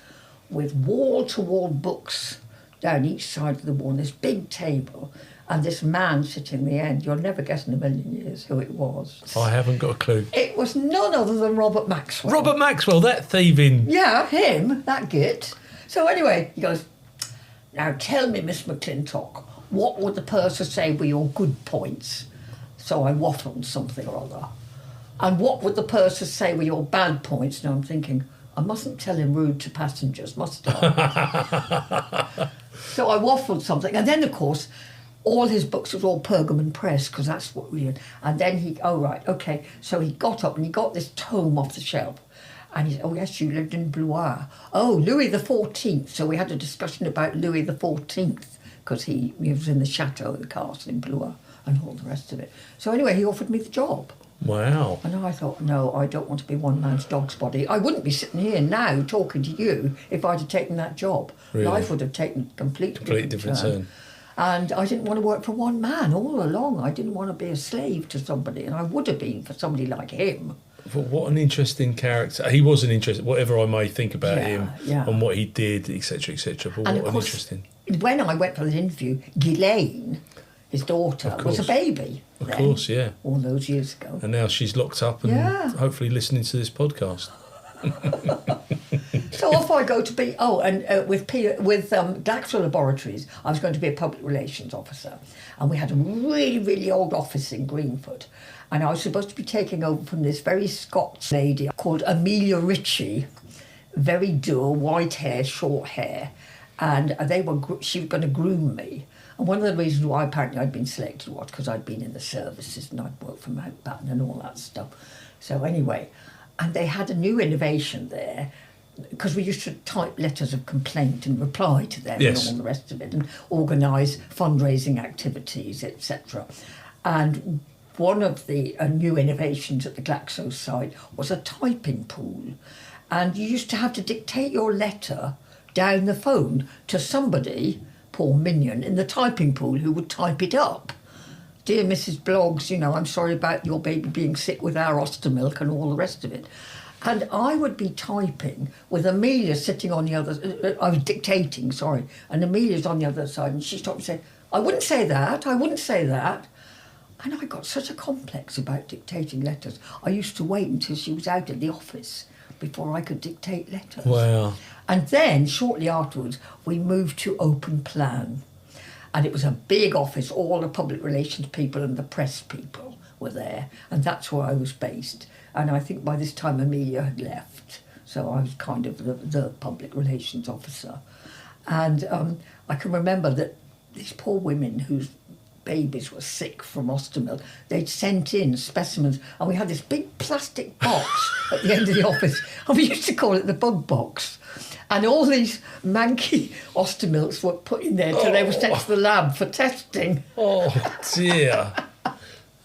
with wall-to-wall books down each side of the wall, and this big table, and this man sitting in the end. You'll never guess in a million years who it was. I haven't got a clue. It was none other than Robert Maxwell. Robert Maxwell, that thieving... Yeah, him, that git. So anyway, he goes, now tell me, Miss McClintock, what would the purser say were your good points? So I waffled something or other. And what would the purser say were your bad points? Now I'm thinking, I mustn't tell him rude to passengers, must I? So I waffled something. And then, of course, all his books was all Pergamon Press, because that's what we did. And then so he got up and he got this tome off the shelf. And he said, oh, yes, you lived in Blois. Oh, Louis XIV. So we had a discussion about Louis XIV, because he was in the chateau, the castle in Blois, and all the rest of it. So anyway, he offered me the job. Wow. And I thought, no, I don't want to be one man's dog's body. I wouldn't be sitting here now talking to you if I'd have taken that job. Really? Life would have taken a completely different turn. turn. And I didn't want to work for one man all along. I didn't want to be a slave to somebody, and I would have been for somebody like him. But what an interesting character. He was an interesting, whatever I may think about him and what he did, etc., etc. But and what of course, interesting. When I went for the interview, Ghislaine, his daughter, was a baby. Of course, yeah. All those years ago. And now she's locked up and hopefully listening to this podcast. So off I go to be. With Glaxo Laboratories, I was going to be a public relations officer, and we had a really, really old office in Greenford, and I was supposed to be taking over from this very Scots lady called Amelia Ritchie, very dull, white hair, short hair, and she was going to groom me. And one of the reasons why apparently I'd been selected was because I'd been in the services and I'd worked for Mountbatten and all that stuff. So anyway, and they had a new innovation there, because we used to type letters of complaint and reply to them Yes. and all the rest of it, and organise fundraising activities, etc. And one of the new innovations at the Glaxo site was a typing pool. And you used to have to dictate your letter down the phone to somebody, poor minion, in the typing pool who would type it up. Dear Mrs. Bloggs, I'm sorry about your baby being sick with our Ostermilk and all the rest of it. And I would be typing with Amelia sitting on the other... I was dictating, sorry. And Amelia's on the other side, and she stopped and said, I wouldn't say that. And I got such a complex about dictating letters. I used to wait until she was out of the office before I could dictate letters. Wow. And then, shortly afterwards, we moved to Open Plan. And it was a big office, all the public relations people and the press people were there. And that's where I was based. And I think by this time Amelia had left. So I was kind of the public relations officer. And I can remember that these poor women whose babies were sick from Ostermilk, they'd sent in specimens. And we had this big plastic box at the end of the office. And we used to call it the bug box. And all these manky Ostermilks were put in there till they were sent to the lab for testing. Oh, dear.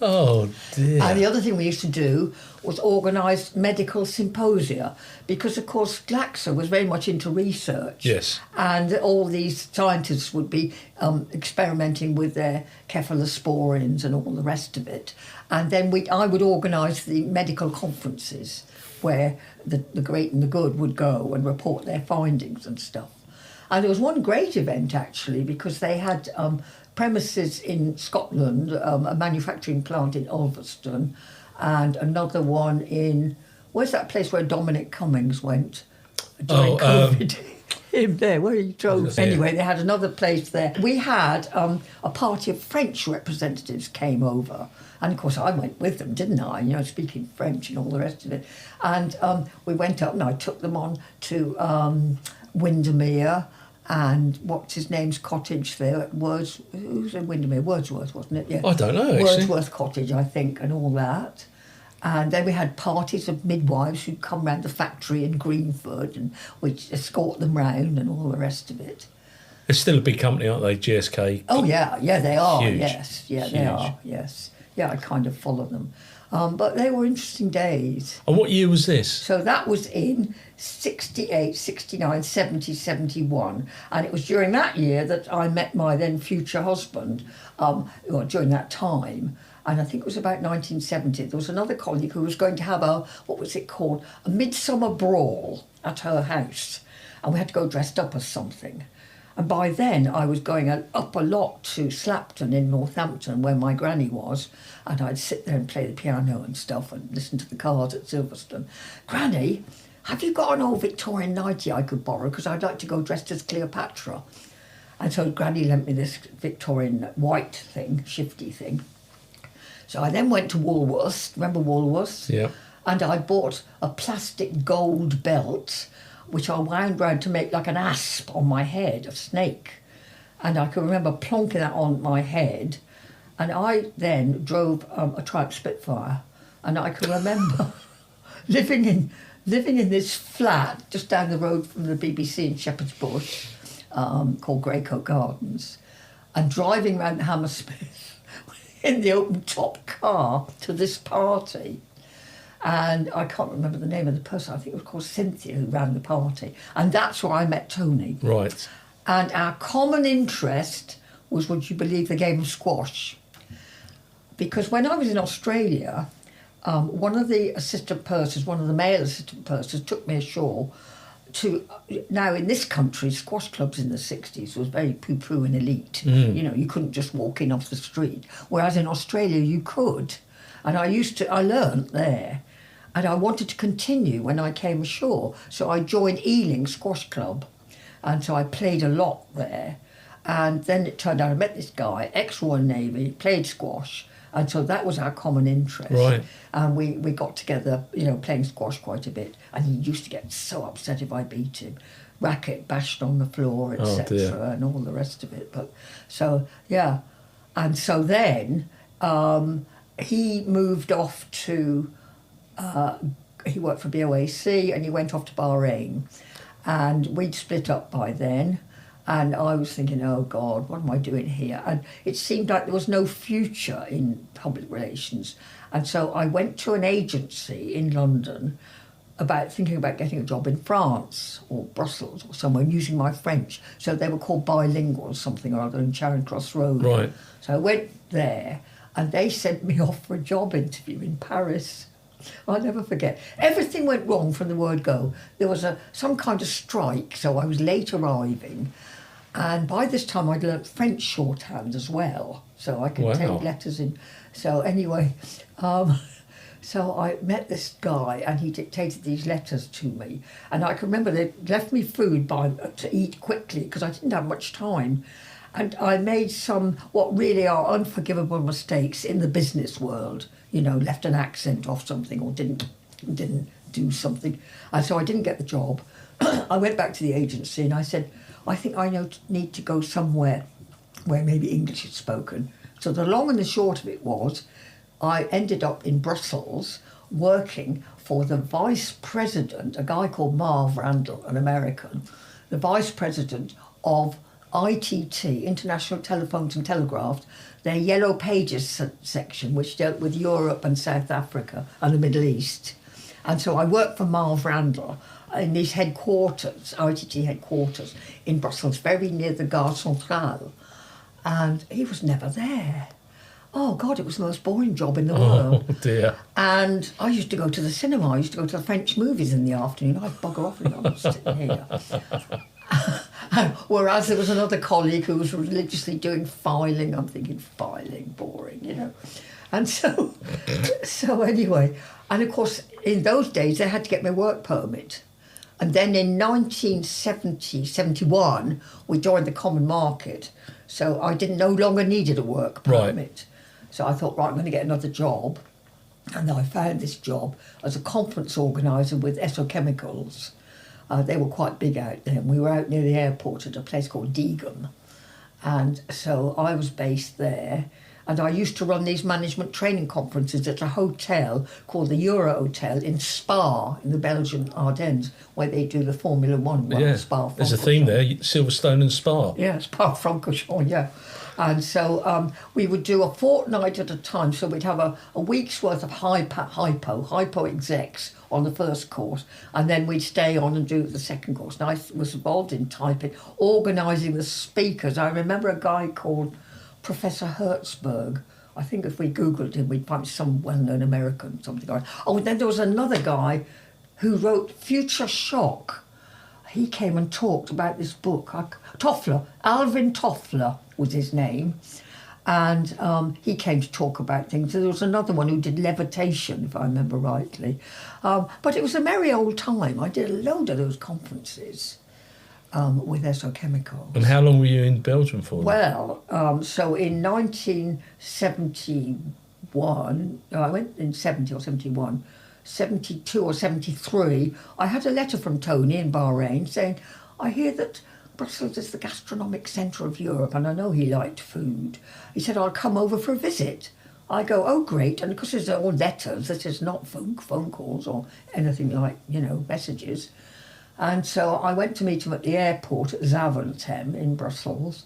Oh, dear. And the other thing we used to do was organise medical symposia because, of course, Glaxo was very much into research. Yes. And all these scientists would be experimenting with their cephalosporins and all the rest of it. And then I would organise the medical conferences where the great and the good would go and report their findings and stuff. And there was one great event, actually, because they had premises in Scotland, a manufacturing plant in Ulverston, and another one in... Where's that place where Dominic Cummings went during COVID? Him there, where he drove. Anyway, they had another place there. We had a party of French representatives came over. And, of course, I went with them, didn't I? Speaking French and all the rest of it. And we went up and I took them on to Windermere and what's his name's cottage there at who's in Windermere? Wordsworth, wasn't it? Yeah. I don't know, actually. Wordsworth Cottage, I think, and all that. And then we had parties of midwives who'd come round the factory in Greenford and we'd escort them round and all the rest of it. They're still a big company, aren't they, GSK? Oh, yeah, they are, Huge. yes. Yeah, Huge. they are, yes. Yeah, I kind of follow them. But they were interesting days. And what year was this? So that was in 68, 69, 70, 71. And it was during that year that I met my then future husband, during that time. And I think it was about 1970. There was another colleague who was going to have a midsummer brawl at her house. And we had to go dressed up as something. And by then I was going up a lot to Slapton in Northampton, where my granny was, and I'd sit there and play the piano and stuff and listen to the cars at Silverstone. Granny, have you got an old Victorian nightie I could borrow? Because I'd like to go dressed as Cleopatra. And so Granny lent me this Victorian white thing, shifty thing. So I then went to Woolworths, remember Woolworths? Yeah. And I bought a plastic gold belt, which I wound round to make like an asp on my head, a snake. And I can remember plonking that on my head. And I then drove a Triumph Spitfire. And I can remember living in this flat just down the road from the BBC in Shepherd's Bush, called Greycoat Gardens, and driving round Hammersmith in the open top car to this party. And I can't remember the name of the person. I think it was called Cynthia who ran the party. And that's where I met Tony. Right. And our common interest was, would you believe, the game of squash. Because when I was in Australia, one of the assistant pursers, one of the male assistant pursers, took me ashore to... Now, in this country, squash clubs in the 60s was very poo-poo and elite. You couldn't just walk in off the street. Whereas in Australia, you could. And I learnt there. And I wanted to continue when I came ashore. So I joined Ealing Squash Club. And so I played a lot there. And then it turned out I met this guy, ex-Royal Navy, played squash. And so that was our common interest. Right. And we got together, playing squash quite a bit. And he used to get so upset if I beat him. Racket bashed on the floor, etc., and all the rest of it. But so, yeah. And so then he moved off to he worked for BOAC and he went off to Bahrain. And we'd split up by then. And I was thinking, oh, God, what am I doing here? And it seemed like there was no future in public relations. And so I went to an agency in London thinking about getting a job in France or Brussels or somewhere using my French. So they were called bilingual something or other in Charing Cross Road. Right. So I went there and they sent me off for a job interview in Paris. I'll never forget. Everything went wrong from the word go. There was some kind of strike, so I was late arriving. And by this time I'd learnt French shorthand as well, so I could take letters in. So anyway, so I met this guy and he dictated these letters to me. And I can remember they left me food to eat quickly because I didn't have much time. And I made some what really are unforgivable mistakes in the business world. You know, left an accent off something or didn't do something. And so I didn't get the job. I went back to the agency and I said, I think I need to go somewhere where maybe English is spoken. So the long and the short of it was, I ended up in Brussels working for the vice president, a guy called Marv Randall, an American, the vice president of ITT, International Telephones and Telegraphs, their Yellow Pages section, which dealt with Europe and South Africa and the Middle East. And so I worked for Marv Randall in his headquarters, ITT headquarters, in Brussels, very near the Gare Centrale. And he was never there. Oh, God, it was the most boring job in the world. Oh, dear. And I used to go to the cinema. I used to go to the French movies in the afternoon. I'd bugger off and I'm sitting here. Whereas there was another colleague who was religiously doing filing. I'm thinking, filing, boring, you know. And so anyway, and of course, in those days, they had to get my work permit. And then in 1971, we joined the common market. So I no longer needed a work permit. Right. So I thought, right, I'm going to get another job. And I found this job as a conference organiser with Esso Chemicals. They were quite big out there. We were out near the airport at a place called Diegem. And so I was based there. And I used to run these management training conferences at a hotel called the Euro Hotel in Spa, in the Belgian Ardennes, where they do the Formula One. Yeah, Spa, there's a theme there, Silverstone and Spa. Yeah, Spa-Francorchamps, yeah. And so we would do a fortnight at a time. So we'd have a week's worth of hypo execs on the first course, and then we'd stay on and do the second course. And I was involved in typing, organising the speakers. I remember a guy called Professor Hertzberg. I think if we Googled him, we'd find some well-known American, something like that. Oh, and then there was another guy who wrote Future Shock. He came and talked about this book. Toffler, Alvin Toffler was his name. And he came to talk about things. So there was another one who did levitation, if I remember rightly. But it was a merry old time. I did a load of those conferences. With Esso Chemicals. And how long were you in Belgium for? Well, so in 1971, I went in 70 or 71, 72 or 73, I had a letter from Tony in Bahrain saying, I hear that Brussels is the gastronomic centre of Europe, and I know he liked food. He said, I'll come over for a visit. I go, oh, great. And because it's all letters, this is not phone calls or anything like, messages. And so I went to meet him at the airport at Zaventem in Brussels.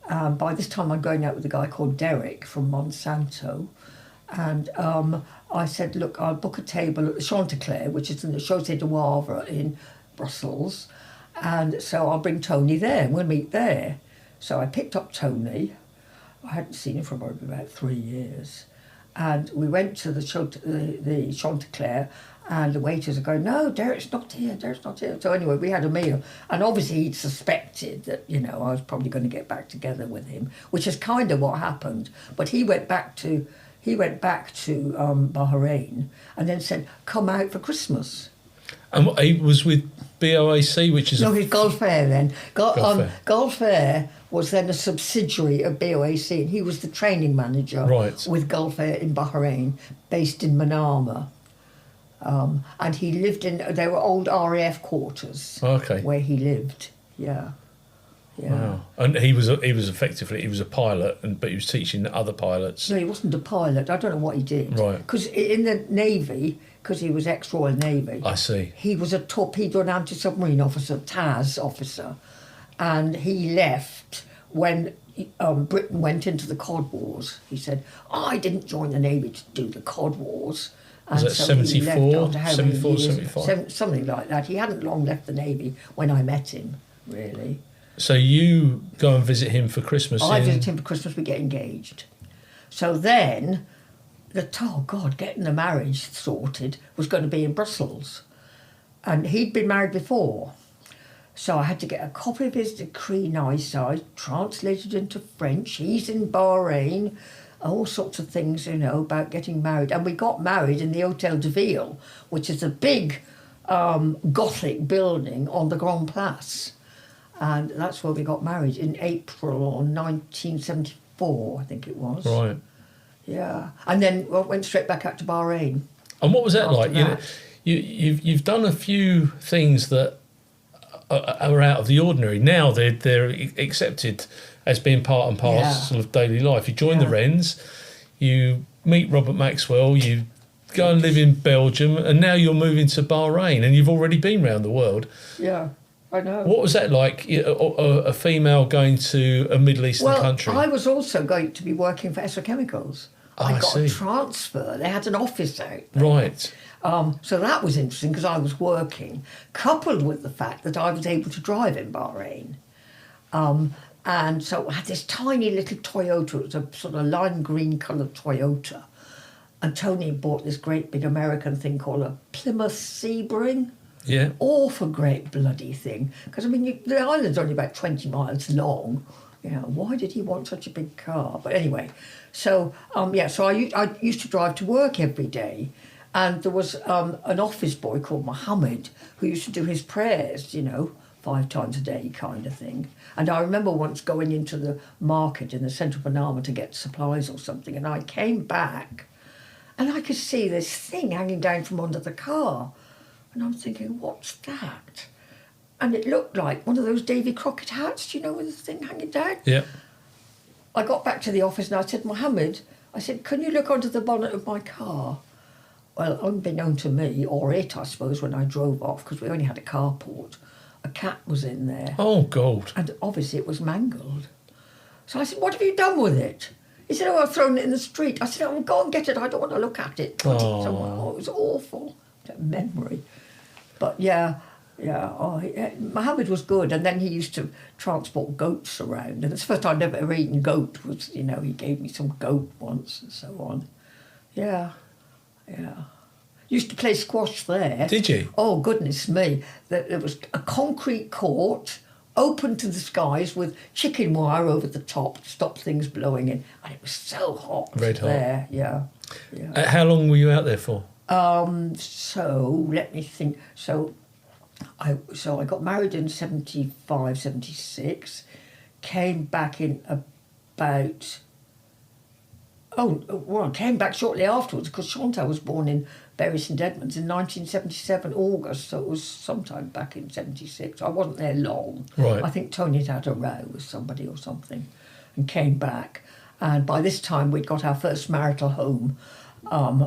By this time I'm going out with a guy called Derek from Monsanto. And I said, look, I'll book a table at the Chanticleer, which is in the Chaussée de Wavre in Brussels. And so I'll bring Tony there and we'll meet there. So I picked up Tony. I hadn't seen him for probably about 3 years. And we went to the Chanticleer. And the waiters are going, no, Derek's not here. So anyway, we had a meal. And obviously he'd suspected that, I was probably going to get back together with him, which is kind of what happened. But he went back to Bahrain and then said, come out for Christmas. And he was with BOAC, which is... No, he's Gulfair then. Gulfair was then a subsidiary of BOAC, and he was the training manager with Gulfair in Bahrain, based in Manama. And he lived they were old RAF quarters where he lived, yeah. Wow. And he was effectively a pilot, but he was teaching other pilots. No, he wasn't a pilot. I don't know what he did. Right. Because in the Navy, because he was ex-Royal Navy. I see. He was a torpedo and anti-submarine officer, TAS officer, and he left when Britain went into the Cod Wars. He said, I didn't join the Navy to do the Cod Wars. Was that 74, 75? Something like that. He hadn't long left the Navy when I met him, really. So you go and visit him for Christmas? I visit him for Christmas, we get engaged. So then, getting the marriage sorted was going to be in Brussels. And he'd been married before. So I had to get a copy of his decree nisi, translated into French. He's in Bahrain, all sorts of things, about getting married. And we got married in the Hotel de Ville, which is a big Gothic building on the Grand Place. And that's where we got married in April of 1974, I think it was. Right. Yeah. And then went straight back out to Bahrain. And what was that like? That. You've done a few things that are out of the ordinary. Now they're accepted as being part and parcel of daily life. You join the Wrens, you meet Robert Maxwell, you go and live in Belgium, and now you're moving to Bahrain, and you've already been around the world. Yeah, I know. What was that like, a female going to a Middle Eastern country? I was also going to be working for Essar Chemicals. I got a transfer. They had an office out there. Right. So that was interesting because I was working, coupled with the fact that I was able to drive in Bahrain. And so I had this tiny little Toyota. It was a sort of lime green coloured Toyota. And Tony bought this great big American thing called a Plymouth Sebring. Yeah. Awful great bloody thing. Because, the island's only about 20 miles long. Why did he want such a big car? But anyway, so I used to drive to work every day. And there was an office boy called Mohammed who used to do his prayers, 5 times a day kind of thing. And I remember once going into the market in the centre of Panama to get supplies or something, and I came back and I could see this thing hanging down from under the car. And I'm thinking, what's that? And it looked like one of those Davy Crockett hats, with the thing hanging down? Yeah. I got back to the office and I said, Mohammed, can you look under the bonnet of my car? Well, unbeknown to me, or it, I suppose, when I drove off, because we only had a carport, a cat was in there. Oh, God. And obviously it was mangled. So I said, what have you done with it? He said, I've thrown it in the street. I said, go and get it. I don't want to look at it. Put it somewhere. It was awful. That memory. But Mohammed was good. And then he used to transport goats around. And it's the first time I'd ever eaten goat was, he gave me some goat once and so on. Yeah. Used to play squash there. Did you? Oh, goodness me. There was a concrete court open to the skies with chicken wire over the top to stop things blowing in. And it was so hot. Red hot. There, yeah. How long were you out there for? So, let me think. So I got married in 75, 76, came back in about... I came back shortly afterwards because Chantal was born in Bury St Edmunds in 1977, August, so it was sometime back in 76. I wasn't there long. Right. I think Tony had a row with somebody or something and came back. And by this time we'd got our first marital home,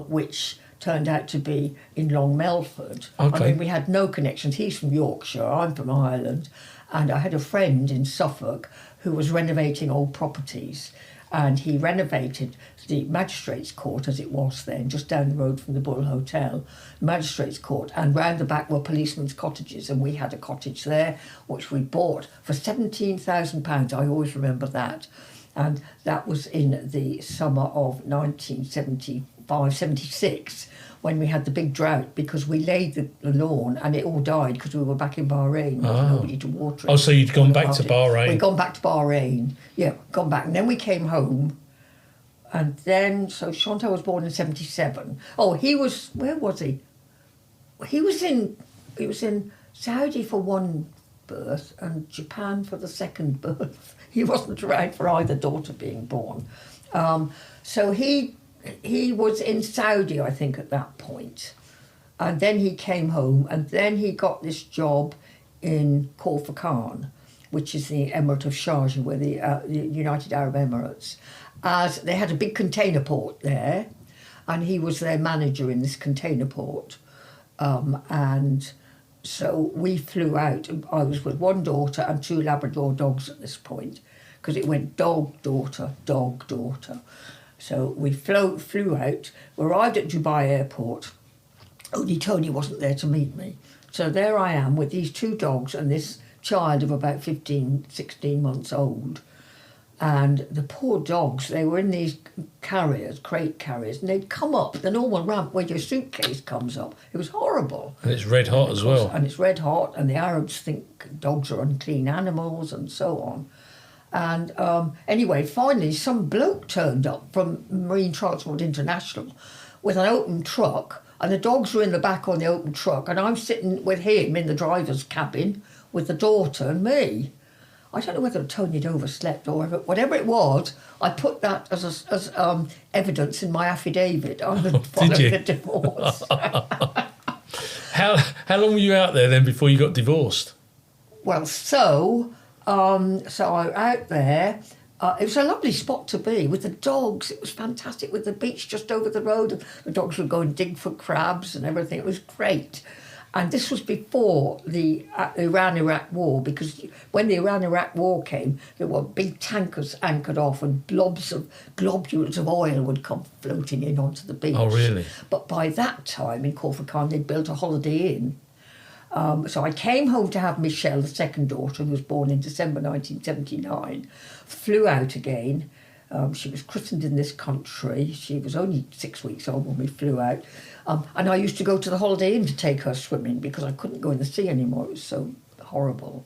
which turned out to be in Long Melford. Okay. We had no connections. He's from Yorkshire, I'm from Ireland, and I had a friend in Suffolk who was renovating old properties. And he renovated the Magistrates' Court, as it was then, just down the road from the Bull Hotel, Magistrates' Court, and round the back were policemen's cottages, and we had a cottage there, which we bought for £17,000. I always remember that. And that was in the summer of 1975, 76, when we had the big drought, because we laid the lawn and it all died because we were back in Bahrain. There was nobody to water it. Oh, so you'd gone back to Bahrain? We'd gone back to Bahrain. Yeah, gone back. And then we came home. And then, so Chantal was born in 77. Oh, where was he? He was in Saudi for one birth and Japan for the second birth. He wasn't around for either daughter being born. So he was in Saudi, I think, at that point. And then he came home, and then he got this job in Khor Fakkan. which is the Emirate of Sharjah, where the United Arab Emirates, as they had a big container port there, and he was their manager in this container port. And so we flew out. I was with one daughter and 2 Labrador dogs at this point, because it went dog, daughter, dog, daughter. So we flew out, we arrived at Dubai airport. Only Tony wasn't there to meet me. So there I am with these 2 dogs and this child of about 15, 16 months old. And the poor dogs, they were in these carriers, crate carriers, and they'd come up the normal ramp where your suitcase comes up. It was horrible. And it's red hot as well. And it's red hot, and the Arabs think dogs are unclean animals and so on. And anyway, finally, some bloke turned up from Marine Transport International with an open truck, and the dogs were in the back on the open truck, and I'm sitting with him in the driver's cabin with the daughter and me. I don't know whether Tony had overslept or whatever it was. I put that as evidence in my affidavit on the following the divorce. How long were you out there then before you got divorced? Well, so I was out there. It was a lovely spot to be with the dogs. It was fantastic with the beach just over the road. The dogs would go and dig for crabs and everything. It was great. And this was before the Iran-Iraq war, because when the Iran-Iraq war came, there were big tankers anchored off and globules of oil would come floating in onto the beach. Oh, really? But by that time in Khor Fakkan, they'd built a Holiday Inn. So I came home to have Michelle, the second daughter, who was born in December 1979, flew out again. She was christened in this country. She was only 6 weeks old when we flew out. And I used to go to the Holiday Inn to take her swimming because I couldn't go in the sea anymore. It was so horrible.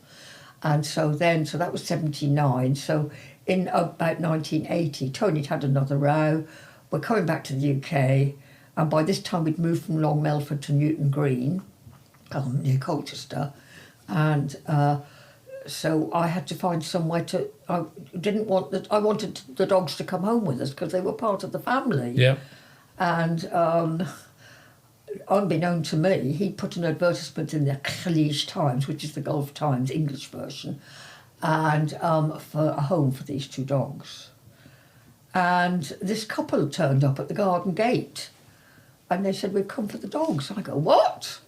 And so that was 79. So in about 1980, Tony'd had another row. We're coming back to the UK. And by this time, we'd moved from Long Melford to Newton Green, near Colchester. And so I had to find somewhere to... I wanted the dogs to come home with us because they were part of the family. Yeah. And unbeknown to me, he put an advertisement in the Khalij Times, which is the Gulf Times English version, and for a home for these 2 dogs. And this couple turned up at the garden gate, and they said, "We've come for the dogs." I go, "What?"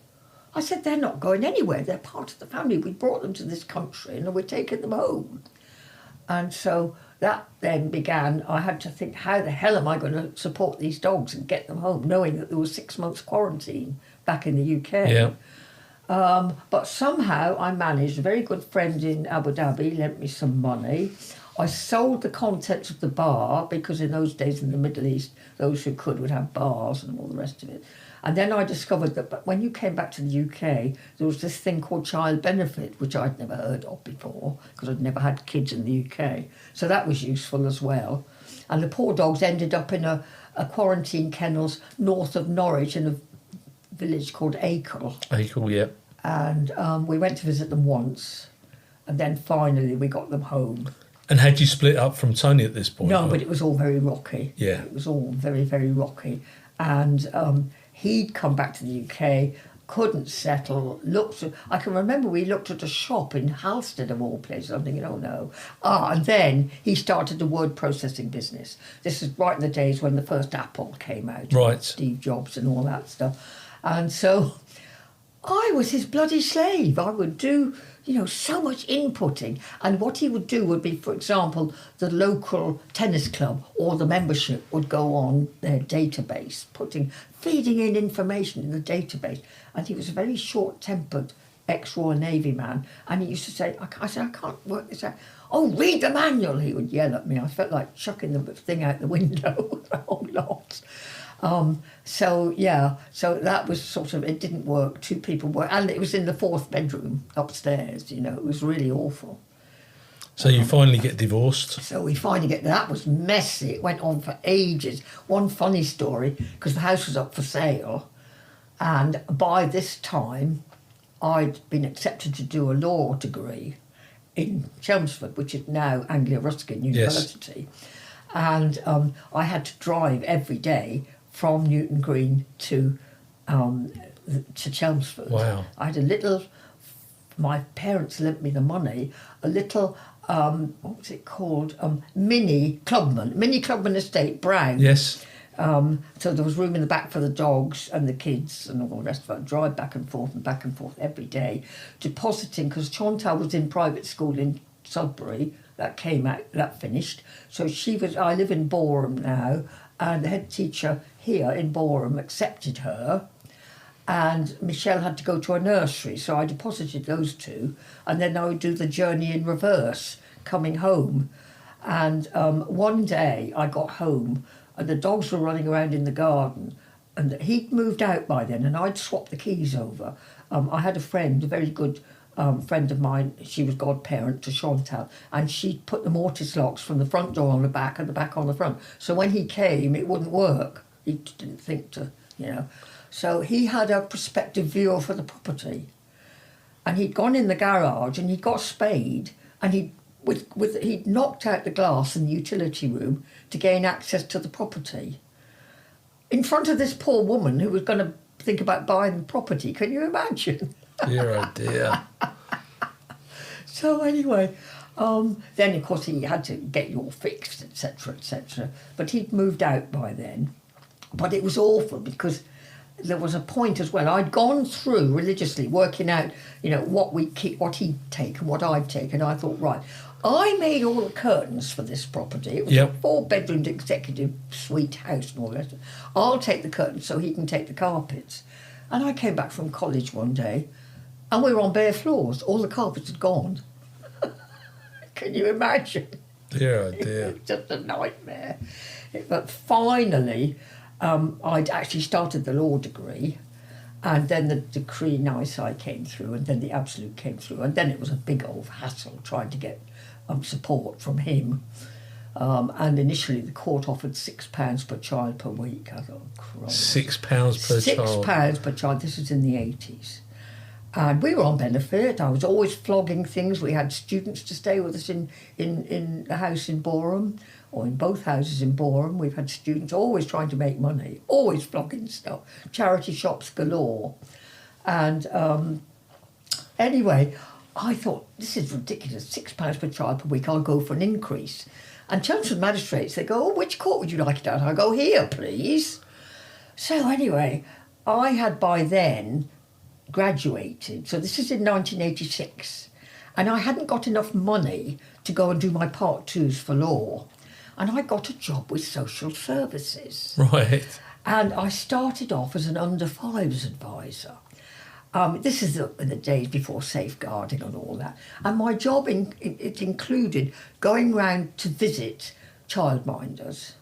I said, "They're not going anywhere. They're part of the family. We brought them to this country and we're taking them home." And so that then began. I had to think, how the hell am I going to support these dogs and get them home, knowing that there was 6 months quarantine back in the UK. Yeah. But somehow I managed. A very good friend in Abu Dhabi lent me some money. I sold the contents of the bar, because in those days in the Middle East, those who could would have bars and all the rest of it. And then I discovered that when you came back to the UK, there was this thing called child benefit, which I'd never heard of before, because I'd never had kids in the UK. So that was useful as well. And the poor dogs ended up in a quarantine kennels north of Norwich in a village called Acle. Acle, yeah. And we went to visit them once, and then finally we got them home. And had you split up from Tony at this point? No, but it was all very rocky. Yeah. It was all very, very rocky. And he'd come back to the UK, couldn't settle, I can remember we looked at a shop in Halstead of all places. I'm thinking, oh no. And then he started a word processing business. This is right in the days when the first Apple came out. Right. Steve Jobs and all that stuff. And so I was his bloody slave. I would do, so much inputting. And what he would do would be, for example, the local tennis club or the membership would go on their database, feeding in information in the database. And he was a very short-tempered ex-Royal Navy man. And he used to say, I can't work this out. "Oh, read the manual," he would yell at me. I felt like chucking the thing out the window, the whole lot. So that was sort of, it didn't work. 2 people were, and it was in the 4th bedroom upstairs, it was really awful. So you finally get divorced? So we finally that was messy. It went on for ages. One funny story, because the house was up for sale, and by this time I'd been accepted to do a law degree in Chelmsford, which is now Anglia Ruskin University. Yes. And I had to drive every day from Newton Green to Chelmsford. Wow. I had a little my parents lent me the money, a little, what was it called? Mini Clubman estate, brown. Yes. So there was room in the back for the dogs and the kids and all the rest of it. Drive back and forth every day, depositing, because Chantal was in private school in Sudbury. That finished. So I live in Boreham now, and the head teacher here in Boreham accepted her, and Michelle had to go to a nursery, so I deposited those two, and then I would do the journey in reverse, coming home. And one day I got home, and the dogs were running around in the garden, and he'd moved out by then, and I'd swapped the keys over. I had a friend, a very good friend of mine. She was godparent to Chantal, and she'd put the mortise locks from the front door on the back and the back on the front. So when he came, it wouldn't work. He didn't think to, So he had a prospective viewer for the property, and he'd gone in the garage and he'd got a spade, and he'd knocked out the glass in the utility room to gain access to the property in front of this poor woman who was going to think about buying the property. Can you imagine? Dear, oh dear. So anyway, then of course he had to get you all fixed, etc., etc. But he'd moved out by then. But it was awful because there was a point as well. I'd gone through religiously working out, what we'd keep, what he'd take and what I'd take, and I thought, right, I made all the curtains for this property. It was a 4-bedroomed executive suite house and all that. I'll take the curtains so he can take the carpets. And I came back from college one day, and we were on bare floors. All the carpets had gone. Can you imagine? Dear, oh dear. It was just a nightmare. But finally, I'd actually started the law degree, and then the decree nisi came through, and then the absolute came through, and then it was a big old hassle trying to get support from him. And initially the court offered £6 per child per week. I thought, Christ. £6 per child? £6 per child. This was in the 80s. And we were on benefit. I was always flogging things. We had students to stay with us in the house in Boreham, or in both houses in Boreham. We've had students always trying to make money, always flogging stuff, charity shops galore. And anyway, I thought, this is ridiculous, £6 per child per week, I'll go for an increase. And Chelmsford magistrates, they go, which court would you like it at? I go, here, please. So anyway, I had by then graduated, so this is in 1986, and I hadn't got enough money to go and do my part twos for law, and I got a job with social services. Right. And I started off as an under fives advisor. This is in the days before safeguarding and all that, and my job it included going round to visit childminders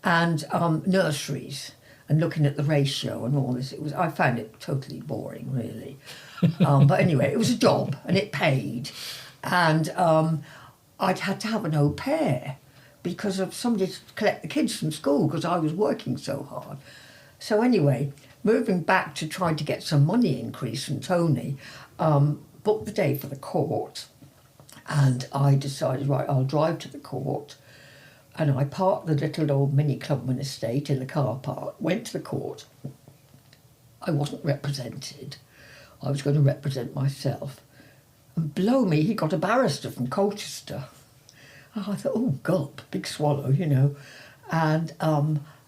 and nurseries, and looking at the ratio and all this. I found it totally boring, really. But anyway, it was a job and it paid. And I'd had to have an au pair because of somebody to collect the kids from school because I was working so hard. So anyway, moving back to trying to get some money increase from Tony, booked the day for the court. And I decided, right, I'll drive to the court. And I parked the little old mini Clubman estate in the car park, went to the court. I wasn't represented. I was going to represent myself. And blow me, he got a barrister from Colchester. And I thought, oh, God, big swallow, And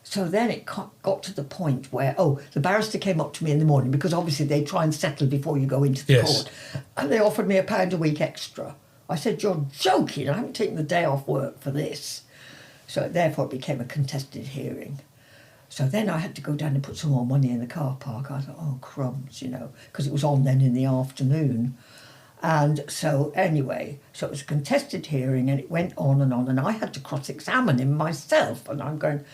so then it got to the point where, the barrister came up to me in the morning because obviously they try and settle before you go into the court. And they offered me £1 a week extra. I said, you're joking, I haven't taken the day off work for this. So therefore it became a contested hearing. So then I had to go down and put some more money in the car park. I thought, oh, crumbs, because it was on then in the afternoon. And so anyway, so it was a contested hearing and it went on, and I had to cross-examine him myself. And I'm going,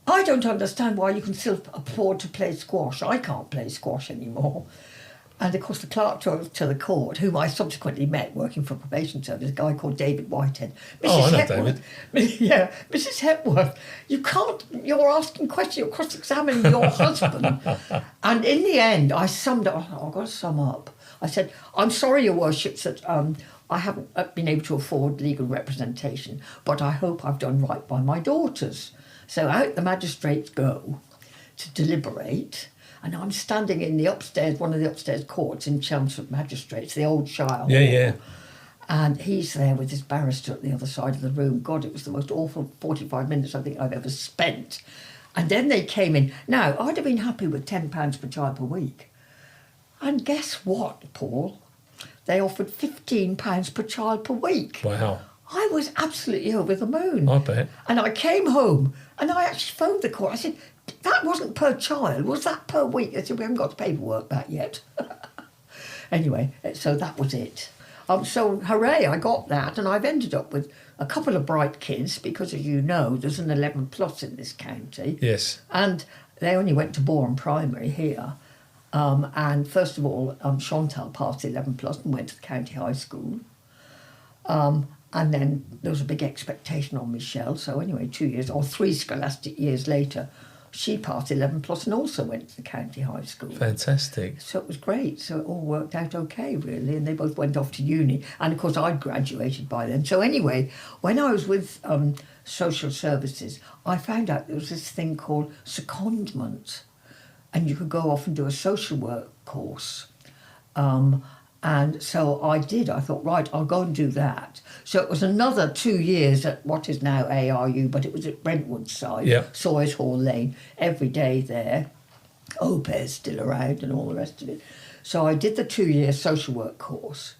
I don't understand why you can still afford to play squash. I can't play squash anymore. And of course the clerk to the court, whom I subsequently met working for probation service, a guy called David Whitehead. I know David. Yeah, Mrs. Hepworth, you're asking questions, you're cross-examining your husband. And in the end, I summed up, I've got to sum up. I said, I'm sorry, Your Worships, that I haven't been able to afford legal representation, but I hope I've done right by my daughters. So out the magistrates go to deliberate. And I'm standing in the upstairs, one of the upstairs courts in Chelmsford Magistrates, the old Shire. Yeah, yeah. And he's there with his barrister at the other side of the room. God, it was the most awful 45 minutes I think I've ever spent. And then they came in. Now, I'd have been happy with £10 per child per week. And guess what, Paul? They offered £15 per child per week. Wow. I was absolutely over the moon. I bet. And I came home and I actually phoned the court. I said, that wasn't per child, was that per week? They said, we haven't got the paperwork back yet. Anyway, so that was it. So hooray, I got that, and I've ended up with a couple of bright kids because, as you know, there's an 11 plus in this county. Yes. And they only went to Bourne Primary here. And first of all, Chantal passed 11 plus and went to the county high school. And then there was a big expectation on Michelle. So anyway, 2 years or 3 scholastic years later, she passed 11 plus and also went to the county high school. Fantastic. So it was great. So it all worked out okay, really. And they both went off to uni. And of course, I'd graduated by then. So anyway, when I was with social services, I found out there was this thing called secondment. And you could go off and do a social work course. And so I did. I thought, right, I'll go and do that. So it was another 2 years at what is now ARU, but it was at Brentwood side, yeah. Sawyers Hall Lane, every day there. Opes still around and all the rest of it. So I did the 2-year social work course.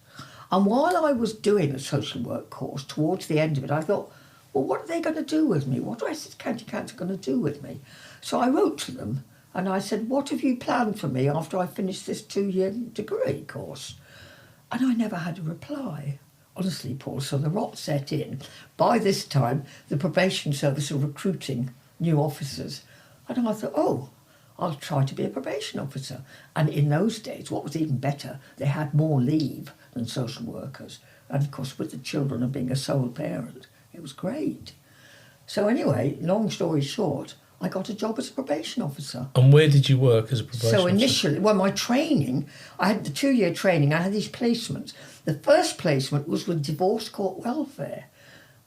And while I was doing the social work course, towards the end of it, I thought, well, what are they going to do with me? What are Essex County Council going to do with me? So I wrote to them and I said, what have you planned for me after I finish this 2-year degree course? And I never had a reply, honestly, Paul. So the rot set in. By this time, the probation service are recruiting new officers. And I thought, oh, I'll try to be a probation officer. And in those days, what was even better, they had more leave than social workers. And of course, with the children of being a sole parent, it was great. So anyway, long story short, I got a job as a probation officer. And where did you work as a probation officer? So initially, well, my training, I had the 2-year training, I had these placements. The first placement was with Divorce Court Welfare,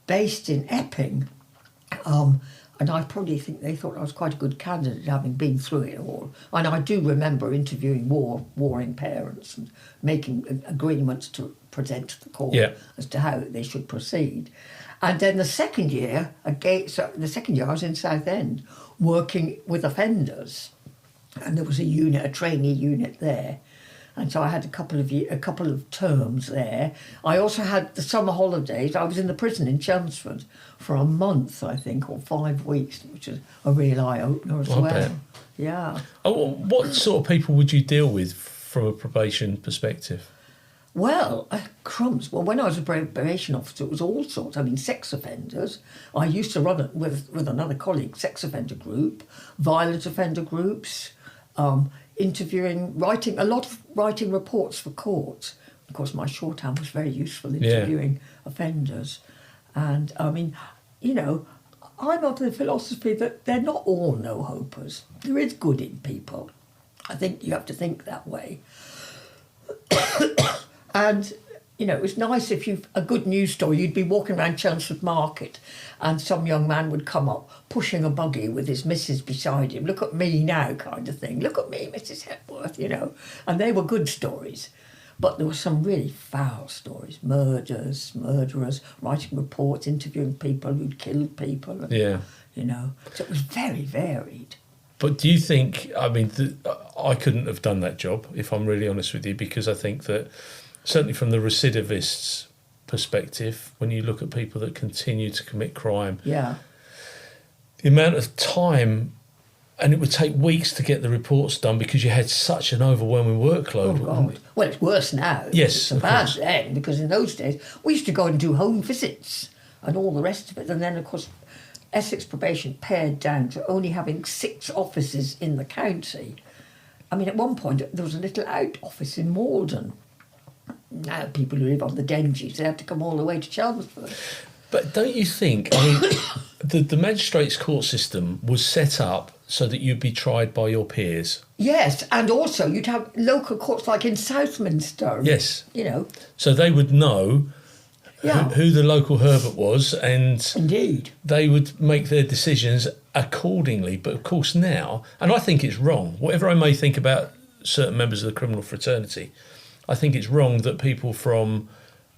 based in Epping. And I probably think they thought I was quite a good candidate, having been through it all. And I do remember interviewing warring parents and making agreements to present to the court as to how they should proceed. And then the second year, I was in Southend working with offenders, and there was a trainee unit there, and so I had a couple of terms there. I also had the summer holidays. I was in the prison in Chelmsford for a month, I think, or 5 weeks, which was a real eye opener as well. Bet. Yeah. Oh, what sort of people would you deal with from a probation perspective? Well, crumbs. Well, when I was a probation officer, it was all sorts. I mean, sex offenders. I used to run it with another colleague, sex offender group, violent offender groups, writing reports for courts. Of course, my shorthand was very useful interviewing offenders. And, I mean, you know, I'm of the philosophy that they're not all no-hopers. There is good in people. I think you have to think that way. And, you know, it was nice if a good news story, you'd be walking around Chelmsford Market and some young man would come up pushing a buggy with his missus beside him. Look at me now, kind of thing. Look at me, Mrs. Hepworth, you know. And they were good stories. But there were some really foul stories. Murderers, writing reports, interviewing people who'd killed people. And, you know, so it was very varied. But do you think, I mean, I couldn't have done that job, if I'm really honest with you, because I think that certainly from the recidivists' perspective, when you look at people that continue to commit crime, the amount of time, and it would take weeks to get the reports done because you had such an overwhelming workload. Oh, God. Well, it's worse now. Yes, it's bad then, because in those days, we used to go and do home visits and all the rest of it. And then, of course, Essex probation pared down to only having 6 offices in the county. I mean, at one point, there was a little out office in Malden. Now people who live on the Dengies, they have to come all the way to Chelmsford. But don't you think, I mean, the magistrates' court system was set up so that you'd be tried by your peers? Yes, and also you'd have local courts like in Southminster. Yes. You know. So they would know who the local Herbert was, and Indeed. they would make their decisions accordingly. But of course now, and I think it's wrong, whatever I may think about certain members of the criminal fraternity, I think it's wrong that people from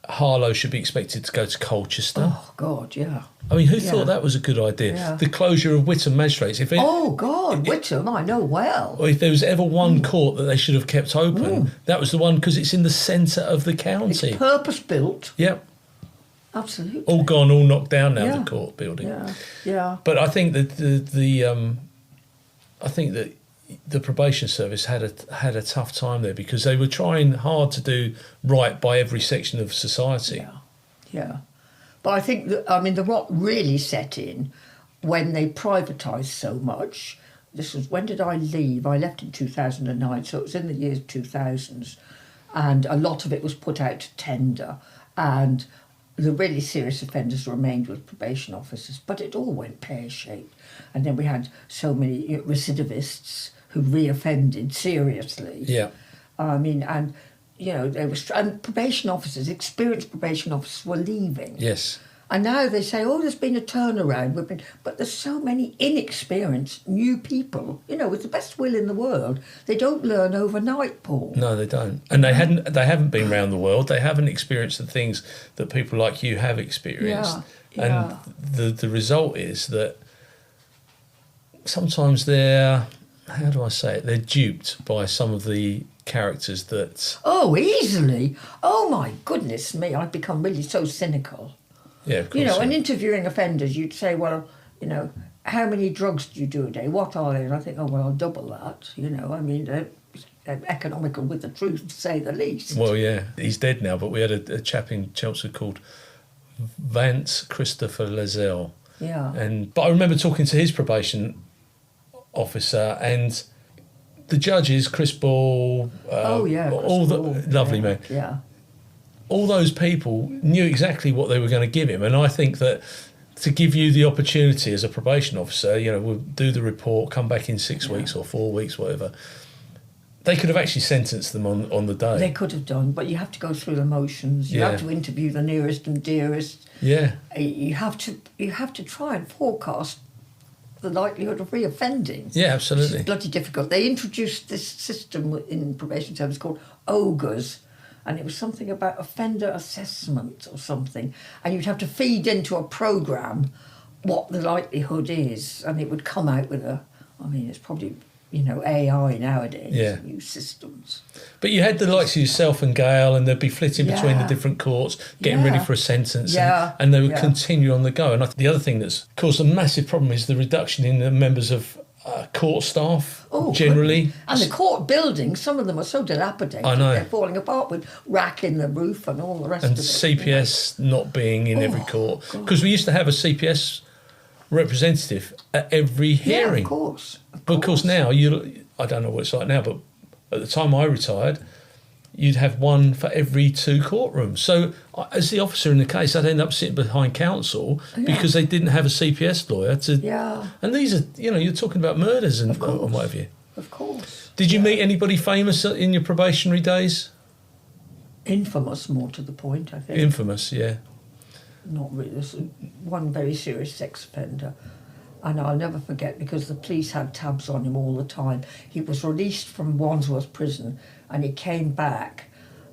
Harlow should be expected to go to Colchester. Oh, God, yeah. I mean, who thought that was a good idea? Yeah. The closure of Witham magistrates. Witham, I know well. Or if there was ever one court that they should have kept open, that was the one, because it's in the centre of the county. It's purpose-built. Yep. Absolutely. All gone, all knocked down now, the court building. Yeah. But I think that the probation service had a tough time there, because they were trying hard to do right by every section of society. Yeah. But I think the rot really set in when they privatised so much. This was, when did I leave? I left in 2009, so it was in the year 2000s, and a lot of it was put out to tender, and the really serious offenders remained with probation officers, but it all went pear-shaped. And then we had so many recidivists who reoffended seriously. Yeah. I mean, and, they were... And probation officers, experienced probation officers were leaving. Yes. And now they say, there's been a turnaround. But there's so many inexperienced new people, with the best will in the world. They don't learn overnight, Paul. No, they don't. And they haven't been around the world. They haven't experienced the things that people like you have experienced. Yeah. And the result is that sometimes they're duped by some of the characters that... Oh, easily. Oh, my goodness me. I've become really so cynical. Yeah, of course. And interviewing offenders, you'd say, well, how many drugs do you do a day? What are they? And I think, I'll double that. They're economical with the truth, to say the least. Well, yeah, he's dead now, but we had a chap in Chelmsford called Vance Christopher Lazelle. Yeah. But I remember talking to his probation officer, and the judges, Chris Ball, all the lovely men. Yeah. All those people knew exactly what they were going to give him, and I think that to give you the opportunity as a probation officer, we'll do the report, come back in 6 weeks or 4 weeks, whatever. They could have actually sentenced them on the day. They could have done, but you have to go through the motions. You have to interview the nearest and dearest. Yeah. You have to try and forecast the likelihood of reoffending. Yeah, absolutely. It's bloody difficult. They introduced this system in probation service called OGRES, and it was something about offender assessment or something, and you'd have to feed into a programme what the likelihood is, and it would come out with it's probably, AI nowadays, new systems. But you had the likes of yourself and Gail, and they'd be flitting between the different courts, getting ready for a sentence, and they would continue on the go. And the other thing that's caused a massive problem is the reduction in the members of court staff, generally. And the court buildings, some of them are so dilapidated, I know. They're falling apart with rack in the roof and all the rest of it. And CPS not being in every court. Because we used to have a CPS representative at every hearing. Yeah, of course. But of course now, I don't know what it's like now, but at the time I retired, you'd have one for every 2 courtrooms. So as the officer in the case, I'd end up sitting behind counsel because they didn't have a CPS lawyer to... Yeah. And these are, you're talking about murders and what have you. Of course. Did you meet anybody famous in your probationary days? Infamous, more to the point, I think. Infamous, yeah. Not really. There's one very serious sex offender, and I'll never forget, because the police had tabs on him all the time. He was released from Wandsworth prison, and he came back,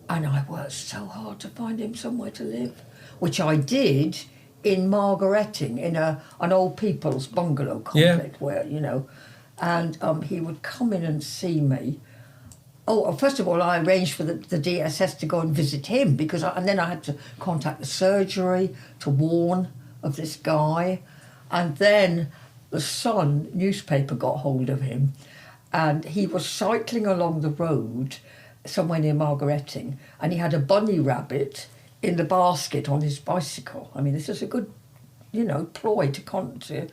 and I worked so hard to find him somewhere to live, which I did in Margaretting, in an old people's bungalow complex, where, and he would come in and see me. Oh, first of all, I arranged for the DSS to go and visit him, and then I had to contact the surgery to warn of this guy. And then the Sun newspaper got hold of him, and he was cycling along the road somewhere near Margaretting, and he had a bunny rabbit in the basket on his bicycle. I mean, this is a good, ploy to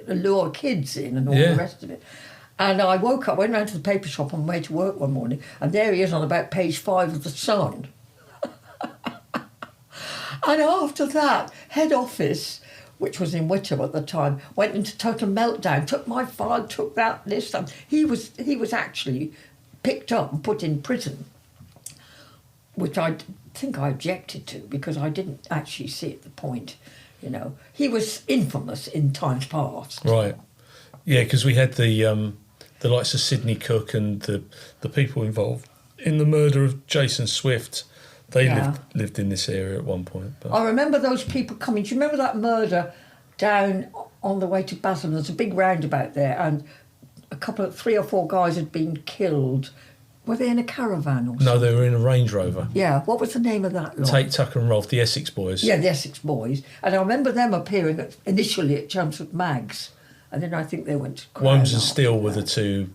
lure kids in and all the rest of it. And I woke up, went round to the paper shop on my way to work one morning, and there he is on about page 5 of the Sun. And after that, head office, which was in Witham at the time, went into total meltdown, took my file, took that list. He was actually picked up and put in prison, which I think I objected to because I didn't actually see the point. You know, he was infamous in times past. Right. Yeah, because we had the likes of Sidney Cook and the people involved in the murder of Jason Swift. They lived in this area at one point. But. I remember those people coming. Do you remember that murder down on the way to Batham? There's a big roundabout there, and three or four guys had been killed. Were they in a caravan or something? No, they were in a Range Rover. Yeah, what was the name of that lot? Tate, Tucker and Rolfe, the Essex Boys. Yeah, the Essex Boys. And I remember them appearing initially at Chelmsford Mags, and then I think they went to Crown Worms and Steele were the two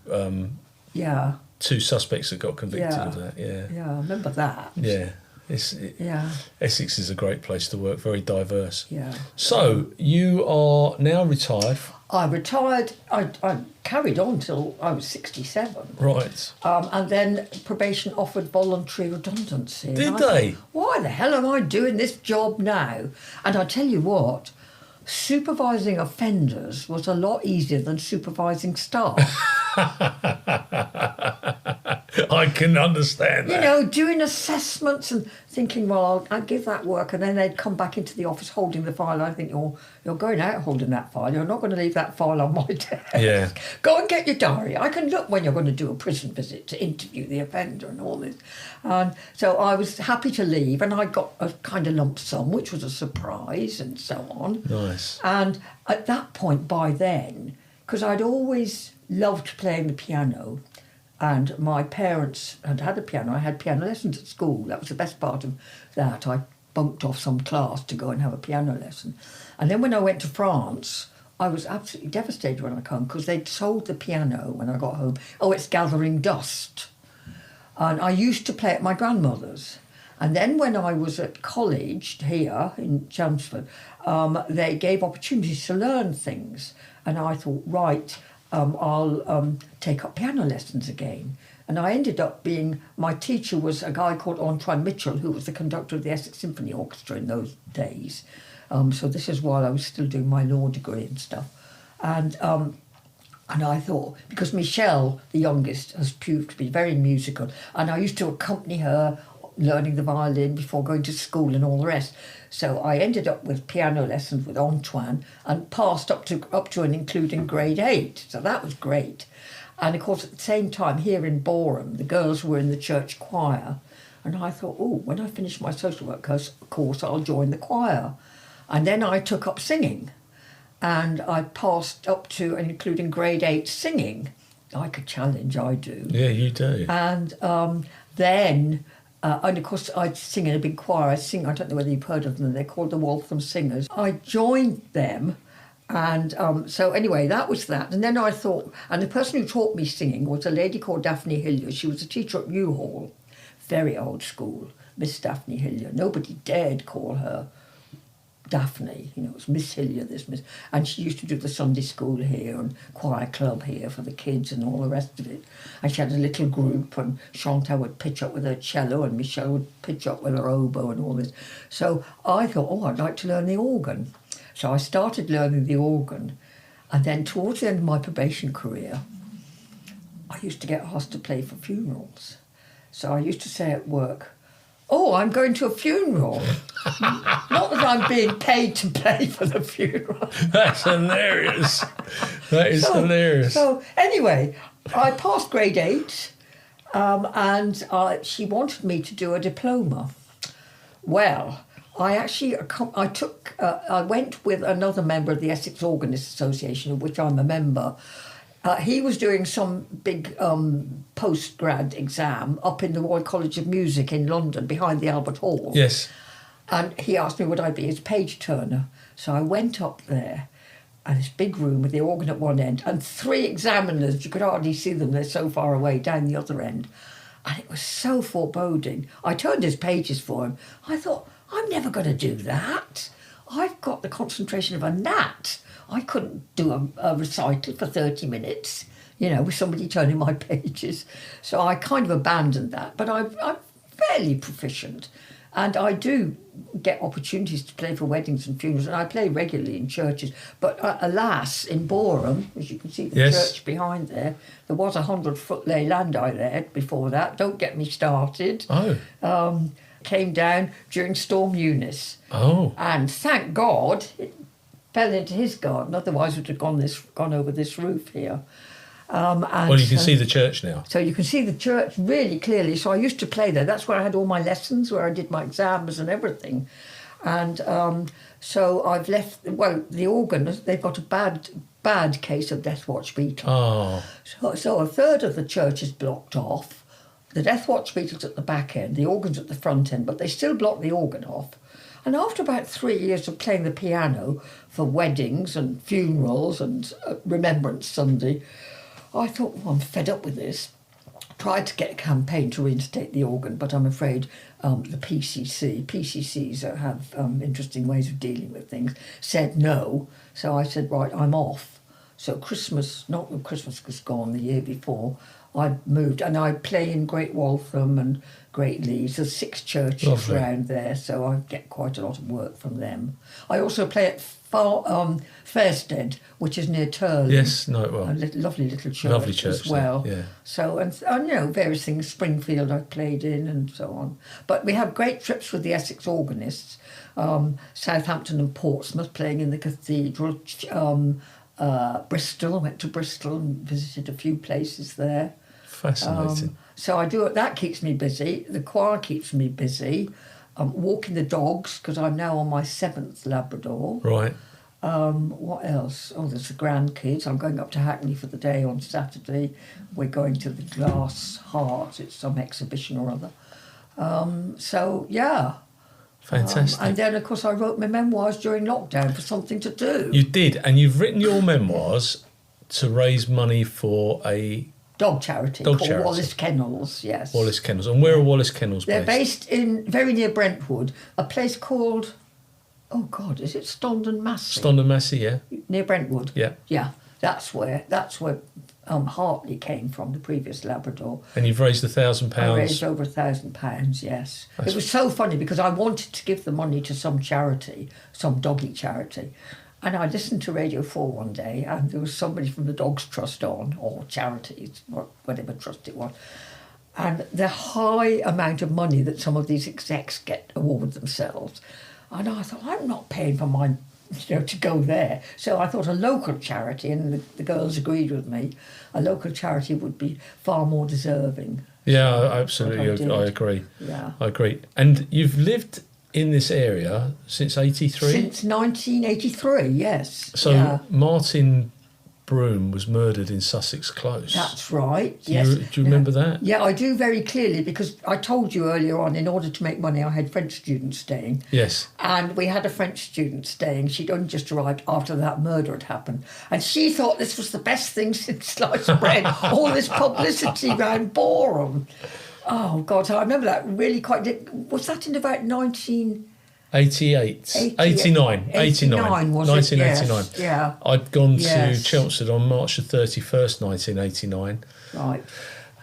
suspects that got convicted of that. Yeah, I remember that. Yeah. Essex is a great place to work, very diverse. Yeah. So, you are now retired. I retired, I carried on till I was 67. Right. And then probation offered voluntary redundancy. Did they? Thought, why the hell am I doing this job now? And I tell you what, supervising offenders was a lot easier than supervising staff. I can understand that. You know, doing assessments and thinking, well, I'll give that work, and then they'd come back into the office holding the file. I think, you're going out holding that file. You're not going to leave that file on my desk. Yeah. Go and get your diary. I can look when you're going to do a prison visit to interview the offender and all this. And so I was happy to leave, and I got a kind of lump sum, which was a surprise, and so on. Nice. And at that point, by then, because I'd always loved playing the piano, and my parents had a piano. I had piano lessons at school. That was the best part of that. I bunked off some class to go and have a piano lesson. And then when I went to France, I was absolutely devastated when I came because they'd sold the piano when I got home. Oh, it's gathering dust. And I used to play at my grandmother's. And then when I was at college here in Chelmsford, they gave opportunities to learn things. And I thought, right, I'll take up piano lessons again. And I ended up my teacher was a guy called Antoine Mitchell, who was the conductor of the Essex Symphony Orchestra in those days. So this is while I was still doing my law degree and stuff. And I thought, because Michelle, the youngest, has proved to be very musical, and I used to accompany her learning the violin before going to school and all the rest. So I ended up with piano lessons with Antoine and passed up to and including grade 8. So that was great. And of course, at the same time, here in Boreham, the girls were in the church choir. And I thought, when I finish my social work course, I'll join the choir. And then I took up singing. And I passed up to and including grade 8 singing. Like a challenge, I do. Yeah, you do. And then... and of course, I'd sing in a big choir. I don't know whether you've heard of them, they're called the Waltham Singers. I joined them, and so anyway, that was that. And then I thought, and the person who taught me singing was a lady called Daphne Hillier. She was a teacher at Newhall, very old school, Miss Daphne Hillier. Nobody dared call her Daphne, it was Miss Hillier, and she used to do the Sunday school here and choir club here for the kids and all the rest of it. And she had a little group, and Chantal would pitch up with her cello and Michelle would pitch up with her oboe and all this. So I thought, I'd like to learn the organ. So I started learning the organ, and then towards the end of my probation career, I used to get asked to play for funerals. So I used to say at work, I'm going to a funeral. Not that I'm being paid to play for the funeral. That's hilarious. That is hilarious. So anyway, I passed grade 8, and she wanted me to do a diploma. Well, I went with another member of the Essex Organist Association, of which I'm a member. He was doing some big post-grad exam up in the Royal College of Music in London, behind the Albert Hall. Yes. And he asked me would I be his page turner. So I went up there, and this big room with the organ at one end, and 3 examiners, you could hardly see them, they're so far away, down the other end. And it was so foreboding. I turned his pages for him. I thought, I'm never going to do that. I've got the concentration of a gnat. I couldn't do a recital for 30 minutes, with somebody turning my pages. So I kind of abandoned that. But I'm fairly proficient. And I do get opportunities to play for weddings and funerals, and I play regularly in churches. But alas, in Boreham, as you can see the church behind there was a 100-foot ley landau there before that. Don't get me started. Oh. came down during Storm Eunice. Oh. And thank God it fell into his garden, otherwise it would have gone over this roof here. And Well, you can see the church now. So you can see the church really clearly. So I used to play there. That's where I had all my lessons, where I did my exams and everything. And so I've left, well, the organ, they've got a bad case of death watch beetle. Oh. So a third of the church is blocked off. The death watch beetle's at the back end, the organ's at the front end, but they still block the organ off. And after about 3 years of playing the piano for weddings and funerals and Remembrance Sunday, I thought, well, I'm fed up with this. Tried to get a campaign to reinstate the organ, but I'm afraid the PCCs have interesting ways of dealing with things, said no. So I said, right, I'm off. So Christmas was gone the year before, I moved, and I play in Great Waltham and Great Leeds. There's 6 churches around there, so I get quite a lot of work from them. I also play at Fairstead, which is near Turley. Yes, know it well. A lovely little church, as well. Yeah. So, and you know, various things. Springfield I've played in and so on. But we have great trips with the Essex organists. Southampton and Portsmouth, playing in the cathedral. Bristol, I went to Bristol and visited a few places there. Fascinating. So I do it. That keeps me busy. The choir keeps me busy. Walking the dogs, because I'm now on my 7th Labrador. Right. What else? Oh, there's the grandkids. I'm going up to Hackney for the day on Saturday. We're going to the Glass Heart. It's some exhibition or other. So, yeah. Fantastic. And then, of course, I wrote my memoirs during lockdown for something to do. You did, and you've written your memoirs to raise money for a dog charity called Wallace Kennels, yes. Wallace Kennels. And where are Wallace Kennels They're based? based in very near Brentwood, a place called, oh God, is it Stondon Massey? Stondon Massey, yeah. Near Brentwood. Yeah. Yeah, that's where Hartley came from, the previous Labrador. And you've raised £1,000. I raised over £1,000, yes. It was so funny because I wanted to give the money to some charity, some doggy charity. And I listened to Radio 4 one day, and there was somebody from the Dogs Trust on, or charity, whatever trust it was. And the high amount of money that some of these execs get awarded themselves. And I thought, I'm not paying for mine, to go there. So I thought a local charity, and the girls agreed with me, a local charity would be far more deserving. Yeah, absolutely. I agree. Yeah. I agree. And you've lived in this area since 83? Since 1983, yes. So Martin Broom was murdered in Sussex Close. That's right, yes. Do you remember that? Yeah, I do very clearly, because I told you earlier on, in order to make money, I had French students staying. Yes. And we had a French student staying. She'd only just arrived after that murder had happened. And she thought this was the best thing since sliced bread. All this publicity around Boreham. Oh, God, I remember that really quite... Was that in about 1988, 89, 89, was 1989. Yes, yeah. I'd gone to Chelmsford on March the 31st, 1989. Right.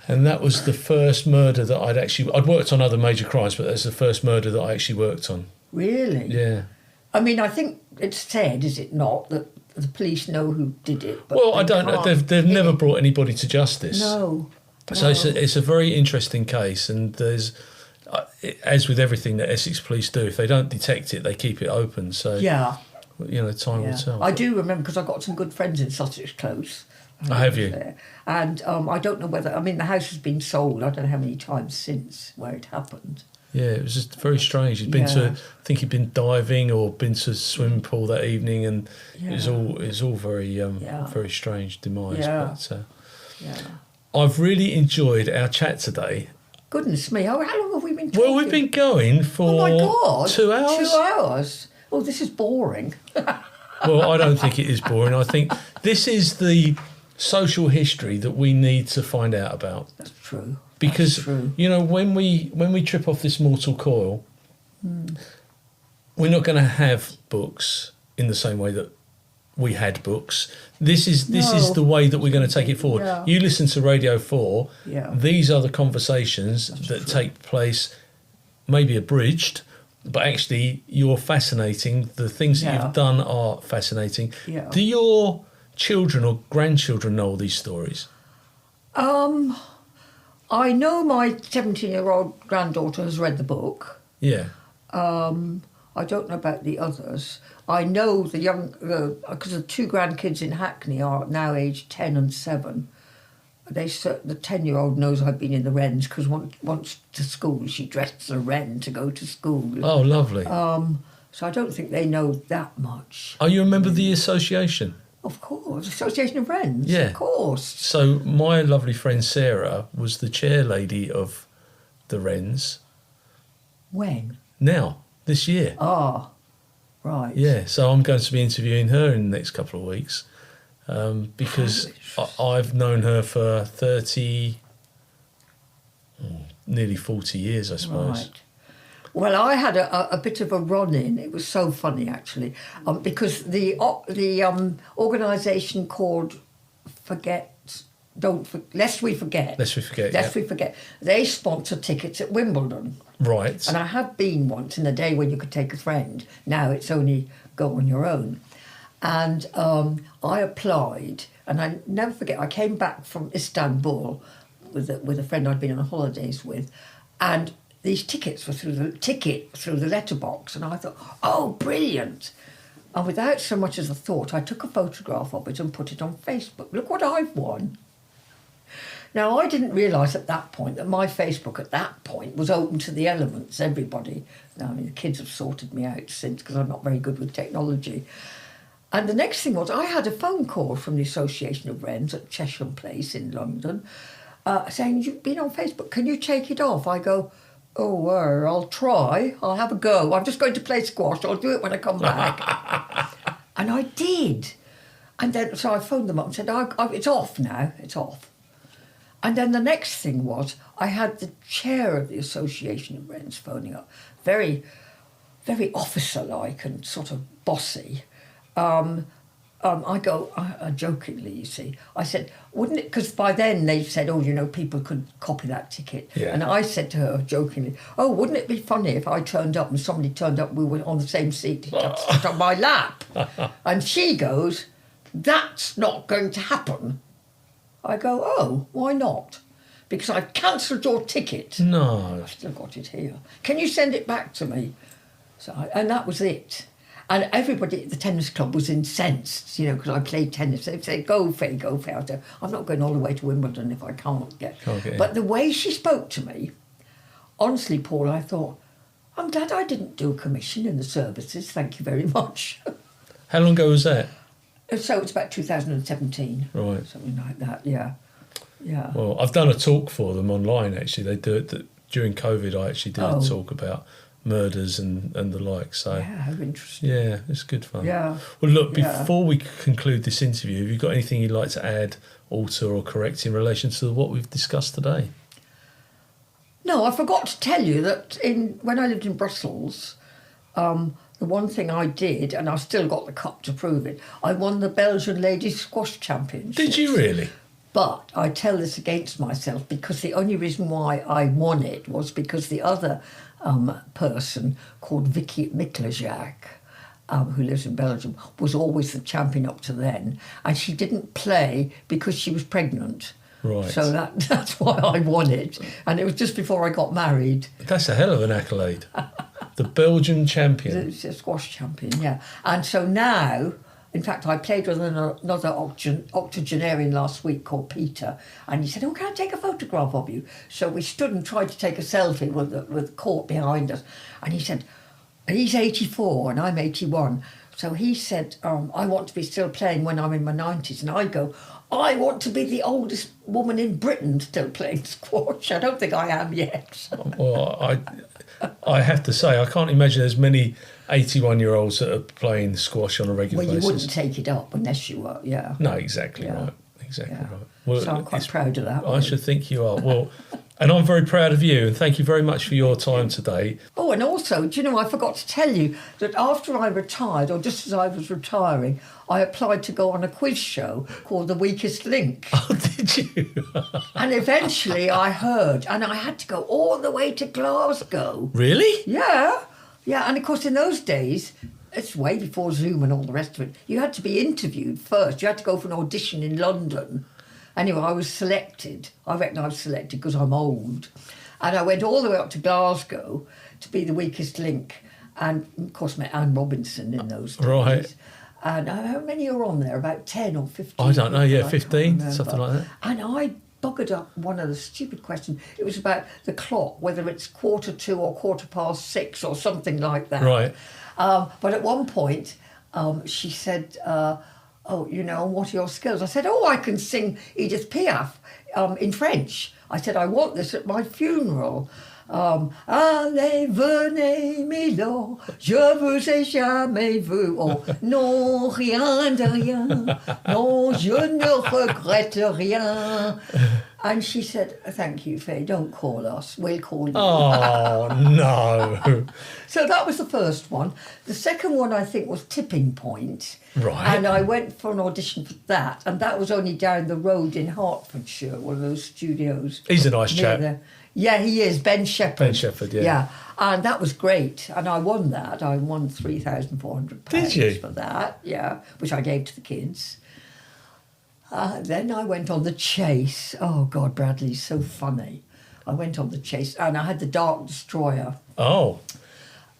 And that was the first murder that I'd worked on other major crimes, but that's the first murder that I actually worked on. Really? Yeah. I mean, I think it's said, is it not, that the police know who did it? But well, I don't know. They've never brought anybody to justice. No. So it's a very interesting case, and there's, as with everything that Essex Police do, if they don't detect it, they keep it open. So time will tell. I do remember, because I've got some good friends in Sussex Close. Have you? There. And I don't know whether... I mean, the house has been sold, I don't know how many times since, where it happened. Yeah, it was just very strange. He'd been to... I think he'd been diving or been to a swimming pool that evening, and it was all very very strange demise. Yeah. But, I've really enjoyed our chat today. Goodness me, how long have we been talking? Well, we've been going for 2 hours. 2 hours? Oh, this is boring. Well, I don't think it is boring. I think this is the social history that we need to find out about. That's true. Because, That's true. when we trip off this mortal coil, we're not going to have books in the same way that we had books. This is the way that we're going to take it forward. Yeah. You listen to Radio 4. Yeah. These are the conversations that take place, maybe abridged, but actually you're fascinating. The things that you've done are fascinating. Yeah. Do your children or grandchildren know all these stories? I know my 17-year-old granddaughter has read the book. Yeah. I don't know about the others. I know the young, because the two grandkids in Hackney are now aged 10 and 7. The 10-year-old knows I've been in the Wrens because once to school she dressed as a wren to go to school. Oh, lovely. So I don't think they know that much. Are you a member of the association? Of course, Association of Wrens. Yeah. Of course. So my lovely friend Sarah was the chair lady of the Wrens. When? Now, this year. Ah, right. Yeah, so I'm going to be interviewing her in the next couple of weeks because I've known her for nearly 40 years, I suppose. Right. Well, I had a bit of a run-in. It was so funny, actually, because the organisation called Lest We Forget. Lest We Forget, Lest We Forget. They sponsor tickets at Wimbledon. Right. And I had been once in the day when you could take a friend. Now it's only go on your own. And I applied, and I never forget, I came back from Istanbul with a friend I'd been on holidays with, and these tickets were through the letterbox, and I thought, oh, brilliant. And without so much as a thought, I took a photograph of it and put it on Facebook. Look what I've won. Now, I didn't realise at that point that my Facebook at that point was open to the elements, everybody. Now, I mean, the kids have sorted me out since because I'm not very good with technology. And the next thing was I had a phone call from the Association of Wrens at Chesham Place in London saying, you've been on Facebook, can you take it off? I go, oh, I'll try. I'll have a go. I'm just going to play squash. I'll do it when I come back. And I did. And then, so I phoned them up and said, it's off now. It's off. And then the next thing was I had the chair of the Association of Wrens phoning up, very, very officer-like and sort of bossy. I go, jokingly, you see, I said, wouldn't it, because by then they said, people could copy that ticket. Yeah. And I said to her jokingly, wouldn't it be funny if I turned up and somebody turned up, we were on the same seat, sit on my lap? And she goes, that's not going to happen. I go, oh, why not? Because I've cancelled your ticket. No. I've still got it here. Can you send it back to me? And that was it. And everybody at the tennis club was incensed, because I played tennis. They'd say, go, Fay, go, Fay. I'd say, I'm not going all the way to Wimbledon if I can't get... Okay. But the way she spoke to me, honestly, Paul, I thought, I'm glad I didn't do a commission in the services. Thank you very much. How long ago was that? So it's about 2017. Right. Something like that, yeah. Yeah. Well, I've done a talk for them online, actually. They do it during COVID. I actually did a talk about murders and the like. So yeah, how interesting. Yeah, it's good fun. Yeah. Well, look, before we conclude this interview, have you got anything you'd like to add, alter or correct in relation to what we've discussed today? No, I forgot to tell you that when I lived in Brussels, the one thing I did, and I've still got the cup to prove it, I won the Belgian Ladies Squash Championship. Did you really? But I tell this against myself because the only reason why I won it was because the other person called Vicky Miklajak, who lives in Belgium, was always the champion up to then. And she didn't play because she was pregnant. Right. So that's why I won it. And it was just before I got married. That's a hell of an accolade. The Belgian champion. It's a squash champion, yeah. And so now, in fact, I played with another octogenarian last week called Peter, and he said, can I take a photograph of you? So we stood and tried to take a selfie with the court behind us. And he said, he's 84 and I'm 81. So he said, I want to be still playing when I'm in my 90s. And I go, I want to be the oldest woman in Britain still playing squash. I don't think I am yet. Well, I have to say, I can't imagine there's many 81-year-olds that are playing squash on a regular basis. Well, you wouldn't take it up unless you were, yeah. No, exactly right. Exactly right. Well, so I'm quite proud of that. I should think you are. Well, and I'm very proud of you, and thank you very much for your time today. Oh, and also, do you know, I forgot to tell you that after I retired, or just as I was retiring, I applied to go on a quiz show called The Weakest Link. Oh, did you? And eventually I heard, and I had to go all the way to Glasgow. Really? Yeah. Yeah, and of course in those days, it's way before Zoom and all the rest of it, you had to be interviewed first. You had to go for an audition in London. Anyway, I was selected. I reckon I was selected because I'm old. And I went all the way up to Glasgow to be the weakest link. And, of course, met Anne Robinson in those days. Right. And how many are on there? About 10 or 15? I don't know, yeah, I 15, can't something like that. And I buggered up one of the stupid questions. It was about the clock, whether it's 2:45 or 6:15 or something like that. Right. But at one point, she said, oh, you know, what are your skills? I said, I can sing Edith Piaf in French. I said, I want this at my funeral. Allez, venez, milord, je vous ai jamais vu. Or, non, rien de rien. Non, je ne regrette rien. And she said, thank you, Fay, don't call us, we'll call you. Oh, no. So that was the first one. The second one, I think, was Tipping Point. Right. And I went for an audition for that, and that was only down the road in Hertfordshire, one of those studios. He's a nice chap. Yeah, he is, Ben Shepherd. Ben Shepherd, yeah. Yeah, and that was great, and I won that. I won £3,400 Did you? for that, yeah, which I gave to the kids. Then I went on The Chase. Oh, God, Bradley's so funny. I went on The Chase, and I had the Dark Destroyer. Oh.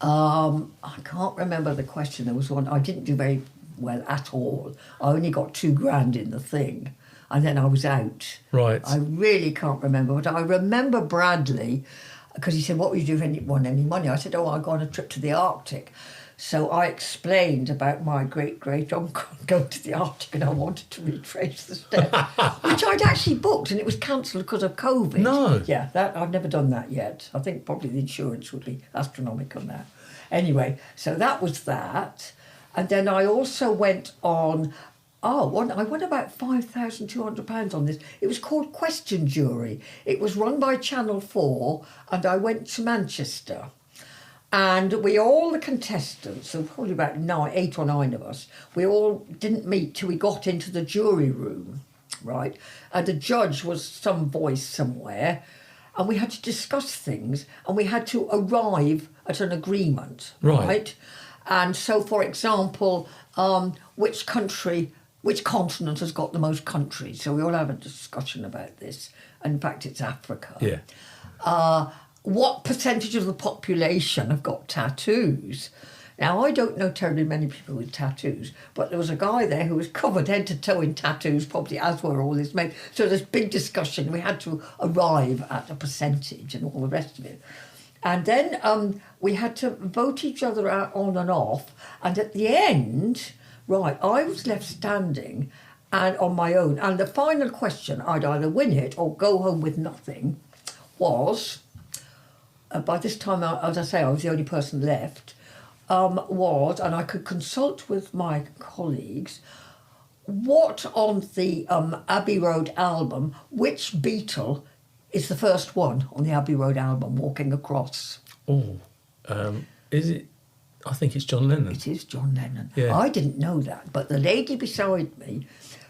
I can't remember the question. There was one. I didn't do very well at all. I only got £2,000 in the thing, and then I was out. Right. I really can't remember, but I remember Bradley, because he said, what would you do if you won any money? I said, I go on a trip to the Arctic. So I explained about my great-great-uncle going to the Arctic, and I wanted to retrace the steps, which I'd actually booked, and it was cancelled because of COVID. No. Yeah, that I've never done that yet. I think probably the insurance would be astronomical now. Anyway, so that was that. And then I also went on... I won about £5,200 on this. It was called Question Jury. It was run by Channel 4, and I went to Manchester. And all the contestants, so probably about 8 or 9 of us, we all didn't meet till we got into the jury room, right? And the judge was some voice somewhere, and we had to discuss things, and we had to arrive at an agreement, right? And so, for example, which continent has got the most countries? So we all have a discussion about this. And in fact, it's Africa. Yeah. What percentage of the population have got tattoos? Now, I don't know terribly many people with tattoos, but there was a guy there who was covered head to toe in tattoos, probably as were all his mates. So there's big discussion. We had to arrive at a percentage and all the rest of it. And then we had to vote each other out on and off. And at the end, right, I was left standing and on my own. And the final question, I'd either win it or go home with nothing, was... by this time, as I say, I was the only person left, and I could consult with my colleagues, what on the Abbey Road album, which Beatle is the first one on the Abbey Road album, Walking Across? Oh, is it? I think it's John Lennon. It is John Lennon. Yeah. I didn't know that, but the lady beside me,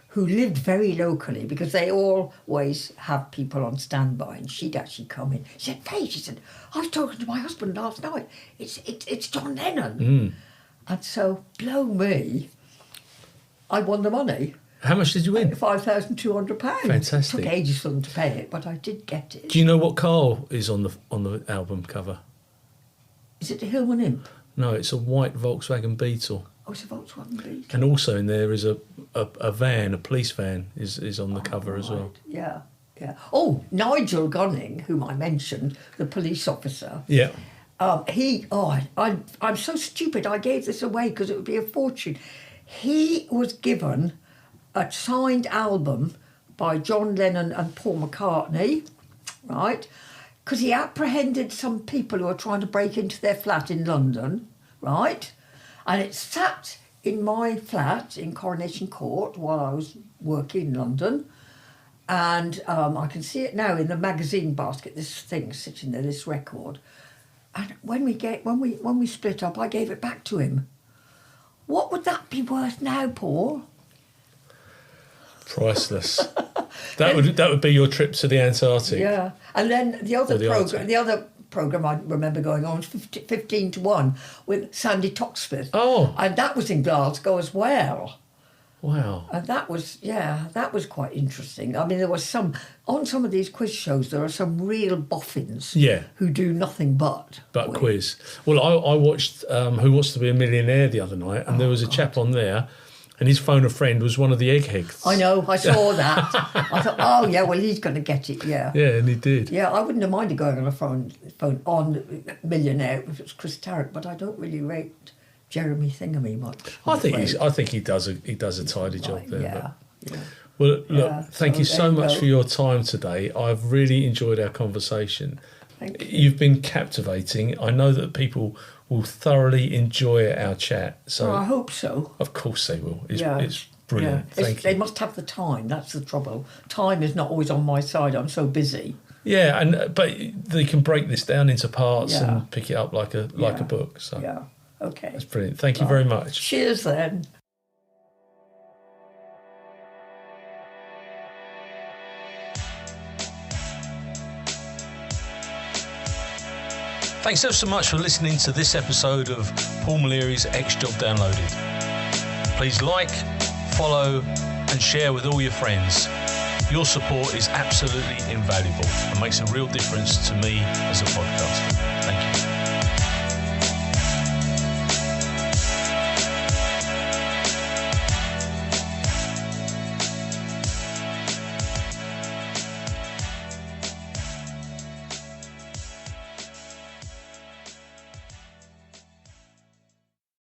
who lived very locally, because they always have people on standby, and she'd actually come in. She said, Fay, she said, I was talking to my husband last night. It's John Lennon. Mm. And so, blow me, I won the money. How much did you win? £5,200. Fantastic. It took ages for them to pay it, but I did get it. Do you know what car is on the album cover? Is it the Hillman Imp? No, it's a white Volkswagen Beetle. Oh, it's a Volkswagen Beetle. And also in there is a van, a police van, is on the cover as well. Yeah, yeah. Oh, Nigel Gunning, whom I mentioned, the police officer. Yeah. I'm so stupid. I gave this away because it would be a fortune. He was given a signed album by John Lennon and Paul McCartney, right? Because he apprehended some people who were trying to break into their flat in London, right? And it sat in my flat in Coronation Court while I was working in London. And I can see it now in the magazine basket, this thing sitting there, this record. And when we split up, I gave it back to him. What would that be worth now, Paul? Priceless. That would be your trip to the Antarctic. Yeah. And then the other programme I remember going on was 15 to 1 with Sandy Toxford. Oh. And that was in Glasgow as well. Wow. And that was quite interesting. I mean, there was on some of these quiz shows, there are some real boffins who do nothing but quiz. Well, I watched Who Wants to Be a Millionaire the other night, and there was a chap on there, and his phone a friend was one of the eggheads. I know, I saw that. I thought, oh, yeah, well, he's going to get it, yeah. Yeah, and he did. Yeah, I wouldn't have minded going on a phone on Millionaire if it was Chris Tarrant, but I don't really rate Jeremy Thingamy much. I think he does a tidy job there. Yeah. Well, look, thank you so much for your time today. I've really enjoyed our conversation. Thank you. You've been captivating. I know that people will thoroughly enjoy our chat. So I hope so. Of course they will. It's brilliant. Yeah. Thank you. They must have the time. That's the trouble. Time is not always on my side. I'm so busy. Yeah, but they can break this down into parts and pick it up like a book. So yeah. Okay. That's brilliant. Thank you very much. Cheers then. Thanks so much for listening to this episode of Paul Mulleary's X-Job Downloaded. Please like, follow and share with all your friends. Your support is absolutely invaluable and makes a real difference to me as a podcaster.